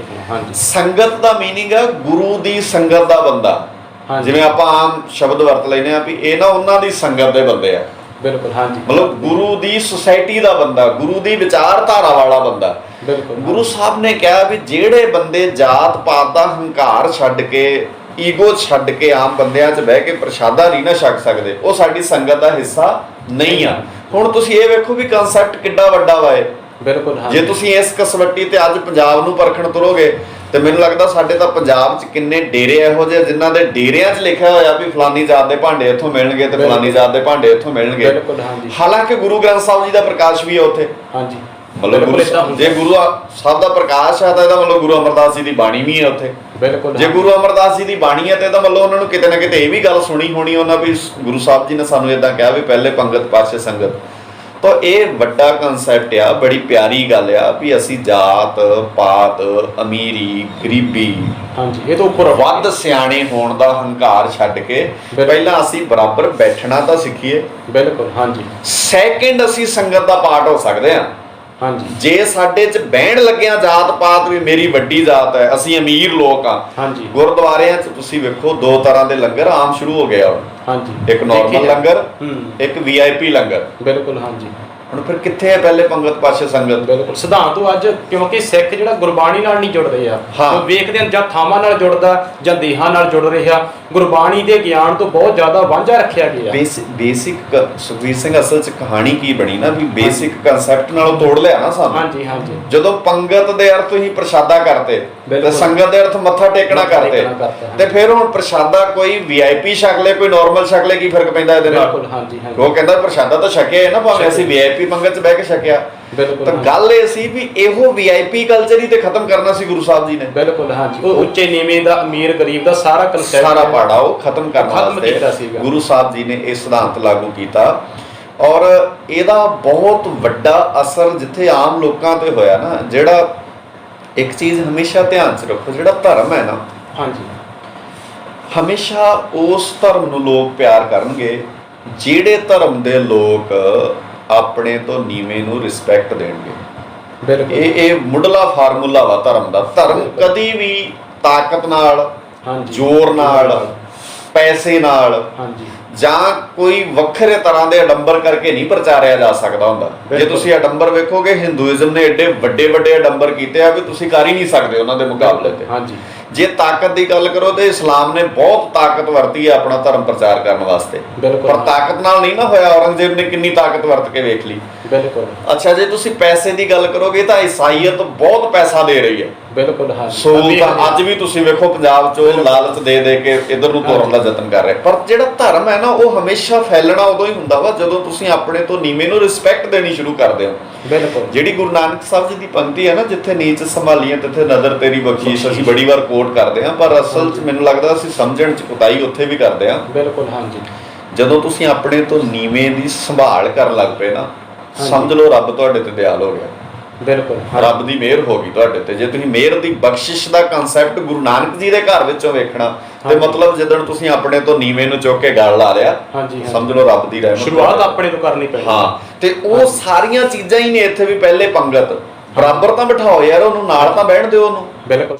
ਹਾਂਜੀ, ਸੰਗਤ ਦਾ ਮੀਨਿੰਗ ਆ ਗੁਰੂ ਦੀ ਸੰਗਤ ਦਾ ਬੰਦਾ। ਜਿਵੇਂ ਆਪਾਂ ਆਮ ਸ਼ਬਦ ਵਰਤ ਲੈਨੇ ਆ ਵੀ ਇਹ ਨਾ ਉਹਨਾਂ ਦੀ ਸੰਗਤ ਦੇ ਬੰਦੇ ਆ। ਬਿਲਕੁਲ ਹਾਂਜੀ, ਮਤਲਬ ਗੁਰੂ ਦੀ ਸੁਸਾਇਟੀ ਦਾ ਬੰਦਾ, ਗੁਰੂ ਦੀ ਵਿਚਾਰਧਾਰਾ ਵਾਲਾ ਬੰਦਾ। ਬਿਲਕੁਲ ਗੁਰੂ ਸਾਹਿਬ ਨੇ ਕਿਹਾ ਵੀ ਜਿਹੜੇ ਬੰਦੇ ਜਾਤ ਪਾਤ ਦਾ ਹੰਕਾਰ ਛੱਡ ਕੇ, ਈਗੋ ਛੱਡ ਕੇ ਆਮ ਬੰਦਿਆਂ 'ਚ ਬਹਿ ਕੇ ਪ੍ਰਸ਼ਾਦਾ ਨਹੀਂ ਨਾ ਛਕ ਸਕਦੇ, ਉਹ ਸਾਡੀ ਸੰਗਤ ਦਾ ਹਿੱਸਾ ਨਹੀਂ ਆ। ਹੁਣ ਤੁਸੀਂ ਇਹ ਵੇਖੋ ਵੀ ਕਨਸੈਪਟ ਕਿੱਡਾ ਵੱਡਾ ਵਾ ਇਹ। ਬਿਲਕੁਲ ਜੇ ਤੁਸੀਂ ਇਸ ਕਸਵੱਟੀ ਤੇ ਅੱਜ ਪੰਜਾਬ ਨੂੰ ਪਰਖਣ ਤੁਰੋਗੇ ਤੇ ਮੈਨੂੰ ਲੱਗਦਾ ਸਾਡੇ ਤਾਂ ਪੰਜਾਬ 'ਚ ਕਿੰਨੇ ਡੇਰੇ ਇਹੋ ਜਿਹੇ ਜਿਨ੍ਹਾਂ ਦੇ ਡੇਰਿਆਂ 'ਚ ਲਿਖਿਆ ਹੋਇਆ ਵੀ ਫਲਾਨੀ ਜਾਤ ਦੇ ਭਾਂਡੇ ਇੱਥੋਂ ਮਿਲਣਗੇ ਤੇ ਫਲਾਨੀ ਜਾਤ ਦੇ ਭਾਂਡੇ ਇੱਥੋਂ ਮਿਲਣਗੇ। ਹਾਲਾਂਕਿ ਗੁਰੂ ਗ੍ਰੰਥ ਸਾਹਿਬ ਜੀ ਦਾ ਪ੍ਰਕਾਸ਼ ਵੀ ਹੈ ਉੱਥੇ। ਹਾਂਜੀ, ਮਤਲਬ ਜੇ ਗੁਰੂ ਸਾਹਿਬ ਦਾ ਪ੍ਰਕਾਸ਼ ਹੈ ਤਾਂ ਇਹਦਾ ਮਤਲਬ ਗੁਰੂ ਅਮਰਦਾਸ ਜੀ ਦੀ ਬਾਣੀ ਵੀ ਹੈ ਉੱਥੇ। ਬਿਲਕੁਲ, ਜੇ ਗੁਰੂ ਅਮਰਦਾਸ ਜੀ ਦੀ ਬਾਣੀ ਹੈ ਤੇ ਇਹਦਾ ਮਤਲਬ ਉਹਨਾਂ ਨੂੰ ਕਿਤੇ ਨਾ ਕਿਤੇ ਇਹ ਵੀ ਗੱਲ ਸੁਣੀ ਹੋਣੀ ਉਹਨਾਂ ਵੀ ਗੁਰੂ ਸਾਹਿਬ ਜੀ ਨੇ ਸਾਨੂੰ ਏਦਾਂ ਕਿਹਾ ਵੀ ਪਹਿਲੇ ਪੰਗਤ ਪਾਸੇ ਸੰਗਤ। ਤਾਂ ਇਹ ਵੱਡਾ ਕਨਸੈਪਟ ਆ, ਬੜੀ ਪਿਆਰੀ ਗੱਲ ਆ ਵੀ ਅਸੀਂ ਜਾਤ ਪਾਤ, ਅਮੀਰੀ, ਗਰੀਬੀ, ਇਹ ਤੋਂ ਉੱਪਰ ਵੱਧ ਸਿਆਣੇ ਹੋਣ ਦਾ ਹੰਕਾਰ ਛੱਡ ਕੇ ਪਹਿਲਾਂ ਅਸੀਂ ਬਰਾਬਰ ਬੈਠਣਾ ਤਾਂ ਸਿੱਖੀਏ। ਬਿਲਕੁਲ ਹਾਂਜੀ। ਸੈਕਿੰਡ ਅਸੀਂ ਸੰਗਤ ਦਾ ਪਾਰਟ ਹੋ ਸਕਦੇ ਹਾਂ। ਹਾਂਜੀ, ਜੇ ਸਾਡੇ 'ਚ ਬਹਿਣ ਲੱਗਿਆ ਜਾਤ ਪਾਤ ਵੀ ਮੇਰੀ ਵੱਡੀ ਜਾਤ ਹੈ, ਅਸੀਂ ਅਮੀਰ ਲੋਕ ਆ। ਹਾਂਜੀ, ਗੁਰਦੁਆਰਿਆਂ 'ਚ ਤੁਸੀਂ ਵੇਖੋ ਦੋ ਤਰ੍ਹਾਂ ਦੇ ਲੰਗਰ ਆਮ ਸ਼ੁਰੂ ਹੋ ਗਿਆ। ਹਾਂਜੀ, ਇੱਕ ਨਾਰਮਲ ਲੰਗਰ, ਇੱਕ VIP ਲੰਗਰ। ਬਿਲਕੁਲ ਹਾਂਜੀ। ਹੁਣ ਫਿਰ ਕਿੱਥੇ ਹੈ ਪਹਿਲੇ ਪੰਗਤ ਪਾਸੇ ਸੰਗਤ? ਬਿਲਕੁਲ ਸਿਧਾਂਤ ਤੋਂ ਅੱਜ ਕਿਉਂਕਿ ਸਿੱਖ ਜਿਹੜਾ ਗੁਰਬਾਣੀ ਨਾਲ ਨਹੀਂ ਜੁੜ ਰਹੇ ਆ, ਉਹ ਵੇਖਦੇ ਹਨ ਜਾਂ ਥਾਵਾਂ ਨਾਲ ਜੁੜਦਾ ਜਾਂ ਦੇਹਾਂ ਨਾਲ ਜੁੜ ਰਿਹਾ, ਗੁਰਬਾਣੀ ਦੇ ਗਿਆਨ ਤੋਂ ਬਹੁਤ ਜ਼ਿਆਦਾ ਵਾਂਝਾ ਰੱਖਿਆ ਗਿਆ। ਬੇਸਿਕ ਸੁਖਬੀਰ ਸਿੰਘ ਅਸਲ 'ਚ ਕਹਾਣੀ ਕੀ ਬਣੀ ਨਾ ਵੀ ਬੇਸਿਕ ਕਨਸੈਪਟ ਨਾਲੋਂ ਤੋੜ ਲਿਆ ਨਾ ਸਾਨੂੰ। ਹਾਂਜੀ ਹਾਂਜੀ, ਜਦੋਂ ਪੰਗਤ ਦੇ ਅਰਥ ਹੀ ਪ੍ਰਸ਼ਾਦਾ ਕਰਤੇ ਤੇ ਸੰਗਤ ਦੇ ਅਰਥ ਮੱਥਾ ਟੇਕਣਾ ਕਰਤੇ, ਤੇ ਫਿਰ ਹੁਣ ਪ੍ਰਸ਼ਾਦਾ ਕੋਈ VIP ਛਕ ਲੈ ਕੋਈ ਨਾਰਮਲ ਛਕ ਲੈ, ਕੀ ਫਰਕ ਪੈਂਦਾ ਇਹਦੇ ਨਾਲ? ਉਹ ਕਹਿੰਦਾ ਪ੍ਰਸ਼ਾਦਾ ਤਾਂ ਛਕਿਆ ਹੈ ਨਾ, ਭਾਵੇਂ ਅਸੀਂ VIP ਪੰਗਤ 'ਚ ਬਹਿ ਕੇ ਛਕਿਆ। ਤਾਂ ਗੱਲ ਇਹ ਸੀ ਵੀ ਇਹੋ VIP ਕਲਚਰ ਹੀ ਤੇ ਖਤਮ ਕਰਨਾ ਸੀ ਗੁਰੂ ਸਾਹਿਬ ਜੀ ਨੇ। ਬਿਲਕੁਲ ਹਾਂਜੀ, ਉਹ ਉੱਚੇ ਨੀਵੇਂ ਦਾ, ਅਮੀਰ ਗਰੀਬ ਦਾ ਸਾਰਾ ਕਨਸੈਪਟ, ਸਾਰਾ ਪਾੜਾ ਉਹ ਖਤਮ ਕਰਨ ਵਾਸਤੇ ਗੁਰੂ ਸਾਹਿਬ ਜੀ ਨੇ ਇਹ ਸਿਧਾਂਤ ਲਾਗੂ ਕੀਤਾ। ਔਰ ਇਹਦਾ ਬਹੁਤ ਵੱਡਾ ਅਸਰ ਜਿੱਥੇ ਆਮ ਲੋਕਾਂ ਤੇ ਹੋਇਆ ਨਾ, ਜਿਹੜਾ ਇੱਕ ਚੀਜ਼ ਹਮੇਸ਼ਾ ਧਿਆਨ 'ਚ ਰੱਖੋ, ਜਿਹੜਾ ਧਰਮ ਹੈ ਨਾ, ਹਾਂਜੀ, ਹਮੇਸ਼ਾ ਉਸ ਧਰਮ ਨੂੰ ਲੋਕ ਪਿਆਰ ਕਰਨਗੇ ਜਿਹੜੇ ਧਰਮ ਦੇ ਲੋਕ ਆਪਣੇ ਤੋਂ ਨੀਵੇਂ ਨੂੰ ਰਿਸਪੈਕਟ ਦੇਣਗੇ। ਇਹ ਮੁੱਢਲਾ ਫਾਰਮੂਲਾ ਵਾ ਧਰਮ ਦਾ। ਧਰਮ ਕਦੀ ਵੀ ਤਾਕਤ ਨਾਲ, ਜ਼ੋਰ ਨਾਲ, ਪੈਸੇ ਨਾਲ ਜਾਂ ਕੋਈ ਵੱਖਰੇ ਤਰ੍ਹਾਂ ਦੇ ਅਡੰਬਰ ਕਰਕੇ ਨਹੀਂ ਪ੍ਰਚਾਰਿਆ ਜਾ ਸਕਦਾ ਹੁੰਦਾ। ਜੇ ਤੁਸੀਂ ਅਡੰਬਰ ਵੇਖੋਗੇ, ਹਿੰਦੂਇਜ਼ਮ ਨੇ ਏਡੇ ਵੱਡੇ ਵੱਡੇ ਅਡੰਬਰ ਕੀਤੇ ਆ ਵੀ ਤੁਸੀਂ ਕਰ ਹੀ ਨਹੀਂ ਸਕਦੇ ਉਹਨਾਂ ਦੇ ਮੁਕਾਬਲੇ ਤੇ। ਹਾਂਜੀ, ਜੇ ਤਾਕਤ ਦੀ ਗੱਲ ਕਰੋ ਤੇ ਇਸਲਾਮ ਨੇ ਬਹੁਤ ਤਾਕਤ ਵਰਤੀ ਹੈ ਆਪਣਾ ਧਰਮ ਪ੍ਰਚਾਰ ਕਰਨ ਵਾਸਤੇ, ਪਰ ਤਾਕਤ ਨਾਲ ਨਹੀਂ ਨਾ ਹੋਇਆ। ਔਰੰਗਜ਼ੇਬ ਨੇ ਕਿੰਨੀ ਤਾਕਤ ਵਰਤ ਕੇ ਵੇਖ ਲਈ। ਬਿਲਕੁਲ। ਅੱਛਾ, ਜੇ ਤੁਸੀਂ ਪੈਸੇ ਦੀ ਗੱਲ ਕਰੋਗੇ ਤਾਂ ਈਸਾਈਅਤ ਬਹੁਤ ਪੈਸਾ ਦੇ ਰਹੀ ਹੈ। ਬਿਲਕੁਲ ਹਾਂ। ਸੋ ਤਾਂ ਅੱਜ ਵੀ ਤੁਸੀਂ ਵੇਖੋ ਪੰਜਾਬ 'ਚ ਉਹ ਲਾਲਚ ਦੇ ਦੇ ਕੇ ਇੱਧਰ ਨੂੰ ਤੋਰਨ ਦਾ ਯਤਨ ਕਰ ਰਹੇ। ਪਰ ਜਿਹੜਾ ਧਰਮ ਹੈ ਨਾ, ਉਹ ਹਮੇਸ਼ਾ ਫੈਲਣਾ ਉਦੋਂ ਹੀ ਹੁੰਦਾ ਵਾ ਜਦੋਂ ਤੁਸੀਂ ਆਪਣੇ ਤੋਂ ਨੀਵੇਂ ਨੂੰ ਰਿਸਪੈਕਟ ਦੇਣੀ ਸ਼ੁਰੂ ਕਰਦੇ ਹੋ। ਬਿਲਕੁਲ। ਜਿਹੜੀ ਗੁਰੂ ਨਾਨਕ ਸਾਹਿਬ ਜੀ ਦੀ ਪੰਕਤੀ ਹੈ ਨਾ, ਜਿੱਥੇ ਨੀਚ ਸੰਭਾਲੀਏ ਤਿੱਥੇ ਨਜ਼ਰ ਤੇਰੀ ਬਖਸ਼ੀਸ਼, ਅਸੀਂ ਬੜੀ ਵਾਰ ਕੋਟ ਕਰਦੇ ਹਾਂ, ਪਰ ਅਸਲ 'ਚ ਮੈਨੂੰ ਲੱਗਦਾ ਅਸੀਂ ਸਮਝਣ 'ਚ ਕੁਤਾਹੀ ਉੱਥੇ ਵੀ ਕਰਦੇ ਹਾਂ। ਬਿਲਕੁਲ ਹਾਂਜੀ। ਜਦੋਂ ਤੁਸੀਂ ਆਪਣੇ ਤੋਂ ਨੀਵੇਂ ਦੀ ਸੰਭਾਲ ਕਰਨ ਲੱਗ ਪਏ ਨਾ, ਸਮਝ ਲਓ ਰੱਬ ਤੁਹਾਡੇ ਤੇ ਦਿਆਲ ਹੋ ਗਿਆ। ਬਿਲਕੁਲ, ਰੱਬ ਦੀ ਮਿਹਰ ਹੋ ਗਈ ਤੁਹਾਡੇ ਤੇ। ਜੇ ਤੁਸੀਂ ਮਿਹਰ ਦੀ ਬਖਸ਼ਿਸ਼ ਦਾ ਕਨਸੈਪਟ ਗੁਰੂ ਨਾਨਕ ਜੀ ਦੇ ਘਰ ਵਿੱਚੋਂ ਵੇਖਣਾ ਤੇ ਮਤਲਬ ਜਦੋਂ ਤੁਸੀਂ ਆਪਣੇ ਤੋਂ ਨੀਵੇਂ ਨੂੰ ਚੁੱਕ ਕੇ ਗਲ ਲਾ ਲਿਆ, ਸਮਝ ਲਓ ਰੱਬ ਦੀ ਰਹਿਮਤ। ਸ਼ੁਰੂਆਤ ਆਪਣੇ ਤੋਂ ਕਰਨੀ ਪੈਣੀ। ਹਾਂ, ਤੇ ਉਹ ਸਾਰੀਆਂ ਚੀਜ਼ਾਂ ਹੀ ਨੇ ਇੱਥੇ ਵੀ। ਪਹਿਲੇ ਪੰਗਤ ਬਰਾਬਰ ਤਾਂ ਬਿਠਾਓ ਯਾਰ, ਉਹਨੂੰ ਨਾਲ ਤਾਂ ਬਹਿਣ ਦਿਓ ਉਹਨੂੰ। ਬਿਲਕੁਲ।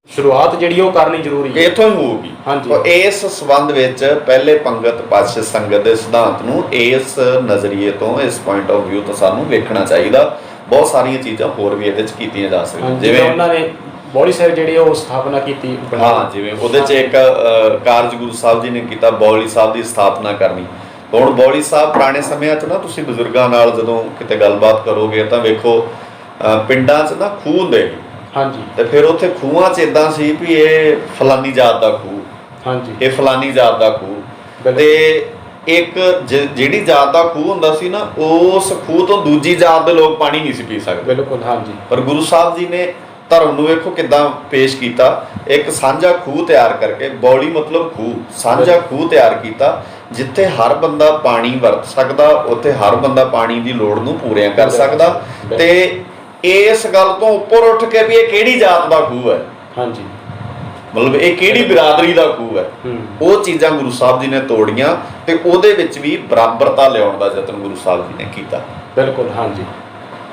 ਸ਼ੁਰੂਆਤ ਜਿਹੜੀ ਉਹ ਕਰਨੀ ਜ਼ਰੂਰੀ ਹੈ, ਇੱਥੋਂ ਹੀ ਹੋਊਗੀ। ਹਾਂਜੀ। ਤਾਂ ਇਸ ਸੰਬੰਧ ਵਿੱਚ ਪਹਿਲੇ ਪੰਗਤ ਪਾਤਸ਼ਾਹ ਸੰਗਤ ਦੇ ਸਿਧਾਂਤ ਨੂੰ ਇਸ ਨਜ਼ਰੀਏ ਤੋਂ, ਇਸ ਪੁਆਇੰਟ ਆਫ View ਤੋਂ ਸਾਨੂੰ ਵੇਖਣਾ ਚਾਹੀਦਾ। ਬਹੁਤ ਸਾਰੀਆਂ ਚੀਜ਼ਾਂ ਹੋਰ ਵੀ ਇਹਦੇ 'ਚ ਕੀਤੀਆਂ ਜਾ ਸਕਦੀਆਂ, ਜਿਵੇਂ ਉਹਨਾਂ ਨੇ ਬੌਲੀ ਸਾਹਿਬ ਜਿਹੜੀ ਉਹ ਸਥਾਪਨਾ ਕੀਤੀ। ਹਾਂ, ਜਿਵੇਂ ਉਹਦੇ 'ਚ ਇੱਕ ਕਾਰਜ ਗੁਰੂ ਸਾਹਿਬ ਜੀ ਨੇ ਕੀਤਾ, ਬੌਲੀ ਸਾਹਿਬ ਦੀ ਸਥਾਪਨਾ ਕਰਨੀ। ਹੁਣ ਬੌਲੀ ਸਾਹਿਬ ਪੁਰਾਣੇ ਸਮਿਆਂ 'ਚ ਨਾ ਤੁਸੀਂ ਬਜ਼ੁਰਗਾਂ ਨਾਲ ਜਦੋਂ ਕਿਤੇ ਗੱਲਬਾਤ ਕਰੋਗੇ ਤਾਂ ਵੇਖੋ ਪਿੰਡਾਂ 'ਚ ਨਾ ਖੂਹ ਹੁੰਦੇ ਸੀ। ਹਾਂਜੀ। ਤੇ ਫਿਰ ਉੱਥੇ ਖੂਹਾਂ 'ਚ ਇਦਾਂ ਸੀ ਵੀ ਇਹ ਫਲਾਨੀ ਜਾਤ ਦਾ ਖੂਹ, ਹਾਂਜੀ, ਇਹ ਫਲਾਨੀ ਜਾਤ ਦਾ ਖੂਹ। ਤੇ ਇੱਕ ਜਿਹੜੀ ਜਾਤ ਦਾ ਖੂਹ ਹੁੰਦਾ ਸੀ ਨਾ, ਉਸ ਖੂਹ ਤੋਂ ਦੂਜੀ ਜਾਤ ਦੇ ਲੋਕ ਪਾਣੀ ਨਹੀਂ ਸੀ ਪੀ ਸਕਦੇ। ਬਿਲਕੁਲ। ਹਾਂਜੀ। ਪਰ ਗੁਰੂ ਸਾਹਿਬ ਜੀ ਨੇ ਧਰਮ ਨੂੰ ਵੇਖੋ ਕਿੱਦਾਂ ਪੇਸ਼ ਕੀਤਾ, ਇੱਕ ਸਾਂਝਾ ਖੂਹ ਤਿਆਰ ਕਰਕੇ, ਬੌਲੀ ਮਤਲਬ ਖੂਹ, ਸਾਂਝਾ ਖੂਹ ਤਿਆਰ ਕੀਤਾ ਜਿੱਥੇ ਹਰ ਬੰਦਾ ਪਾਣੀ ਵਰਤ ਸਕਦਾ, ਉੱਥੇ ਹਰ ਬੰਦਾ ਪਾਣੀ ਦੀ ਲੋੜ ਨੂੰ ਪੂਰੀਆਂ ਕਰ ਸਕਦਾ। ਤੇ ਇਸ ਗੱਲ ਤੋਂ ਉੱਪਰ ਉੱਠ ਕੇ ਵੀ ਇਹ ਕਿਹੜੀ ਜਾਤ ਦਾ ਖੂਹ ਹੈ, ਹਾਂਜੀ, ਮਤਲਬ ਇਹ ਕਿਹੜੀ ਬਿਰਾਦਰੀ ਦਾ ਖੂਹ ਹੈ, ਉਹ ਚੀਜ਼ਾਂ ਗੁਰੂ ਸਾਹਿਬ ਜੀ ਨੇ ਤੋੜੀਆਂ ਤੇ ਉਹਦੇ ਵਿੱਚ ਵੀ ਬਰਾਬਰਤਾ ਲਿਆਉਣ ਦਾ ਯਤਨ ਗੁਰੂ ਸਾਹਿਬ ਜੀ ਨੇ ਕੀਤਾ। ਬਿਲਕੁਲ। ਹਾਂਜੀ।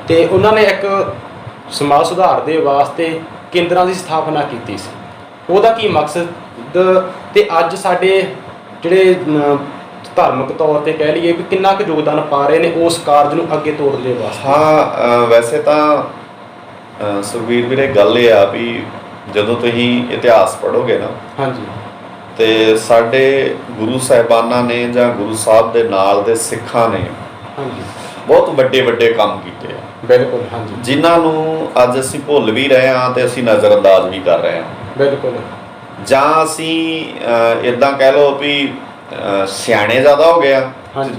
ਤੇ ਉਹਨਾਂ ਨੇ ਇੱਕ ਸਮਾਜ ਸੁਧਾਰ ਦੇ ਵਾਸਤੇ ਕੇਂਦਰਾਂ ਦੀ ਸਥਾਪਨਾ ਕੀਤੀ ਸੀ। ਉਹਦਾ ਕੀ ਮਕਸਦ, ਤੇ ਅੱਜ ਸਾਡੇ ਜਿਹੜੇ ਧਾਰਮਿਕ ਤੌਰ ਤੇ ਕਹਿ ਲਈਏ ਵੀ ਕਿੰਨਾ ਕੁ ਯੋਗਦਾਨ ਪਾ ਰਹੇ ਨੇ ਉਸ ਕਾਰਜ ਨੂੰ ਅੱਗੇ ਤੋੜਨ ਦੇ ਵਾਸਤੇ? ਹਾਂ, ਵੈਸੇ ਤਾਂ ਸੁਖਬੀਰ ਵੀਰੇ ਗੱਲ ਇਹ ਆ ਵੀ ਜਦੋਂ ਤੁਸੀਂ ਇਤਿਹਾਸ ਪੜ੍ਹੋਗੇ ਨਾ, ਹਾਂਜੀ, ਤੇ ਸਾਡੇ ਗੁਰੂ ਸਾਹਿਬਾਨਾਂ ਨੇ ਜਾਂ ਗੁਰੂ ਸਾਹਿਬ ਦੇ ਨਾਲ ਦੇ ਸਿੱਖਾਂ ਨੇ, ਹਾਂਜੀ, ਬਹੁਤ ਵੱਡੇ ਵੱਡੇ ਕੰਮ ਕੀਤੇ ਆ। ਬਿਲਕੁਲ। ਹਾਂਜੀ। ਜਿਨ੍ਹਾਂ ਨੂੰ ਅੱਜ ਅਸੀਂ ਭੁੱਲ ਵੀ ਰਹੇ ਹਾਂ ਤੇ ਅਸੀਂ ਨਜ਼ਰਅੰਦਾਜ਼ ਵੀ ਕਰ ਰਹੇ ਹਾਂ। ਬਿਲਕੁਲ। ਜਾਂ ਅਸੀਂ ਇਦਾਂ ਕਹਿ ਲਓ ਵੀ ਸਿਆਣੇ ਜ਼ਿਆਦਾ ਹੋ ਗਏ ਆ,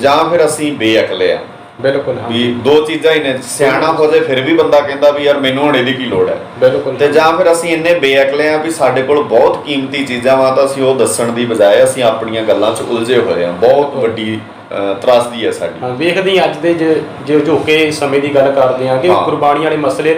ਜਾਂ ਫਿਰ ਅਸੀਂ ਬੇਅਕਲੇ ਆ। ਬਿਲਕੁਲ। ਵੀ ਦੋ ਚੀਜ਼ਾਂ ਹੀ ਨੇ, ਸਿਆਣਾ ਹੋ ਜਾਏ ਫਿਰ ਵੀ ਬੰਦਾ ਕਹਿੰਦਾ ਵੀ ਯਾਰ ਮੈਨੂੰ ਹੁਣ ਇਹਦੀ ਕੀ ਲੋੜ ਹੈ। ਬਿਲਕੁਲ। ਤੇ ਜਾਂ ਫਿਰ ਅਸੀਂ ਇੰਨੇ ਬੇਅਕਲੇ ਆ ਵੀ ਸਾਡੇ ਕੋਲ ਬਹੁਤ ਕੀਮਤੀ ਚੀਜ਼ਾਂ ਵਾ ਤਾਂ ਅਸੀਂ ਉਹ ਦੱਸਣ ਦੀ ਬਜਾਏ ਅਸੀਂ ਆਪਣੀਆਂ ਗੱਲਾਂ 'ਚ ਉਲਝੇ ਹੋਏ ਆ। ਬਹੁਤ ਵੱਡੀ ਤਰਾਸਦੀ ਹੈ ਸਾਡੀ। ਵੇਖਦੇ ਅੱਜ ਦੇ ਜੇ ਝੋਕੇ ਸਮੇਂ ਦੀ ਗੱਲ ਕਰਦੇ ਆ ਕਿ ਗੁਰਬਾਣੀ ਵਾਲੇ ਮਸਲੇ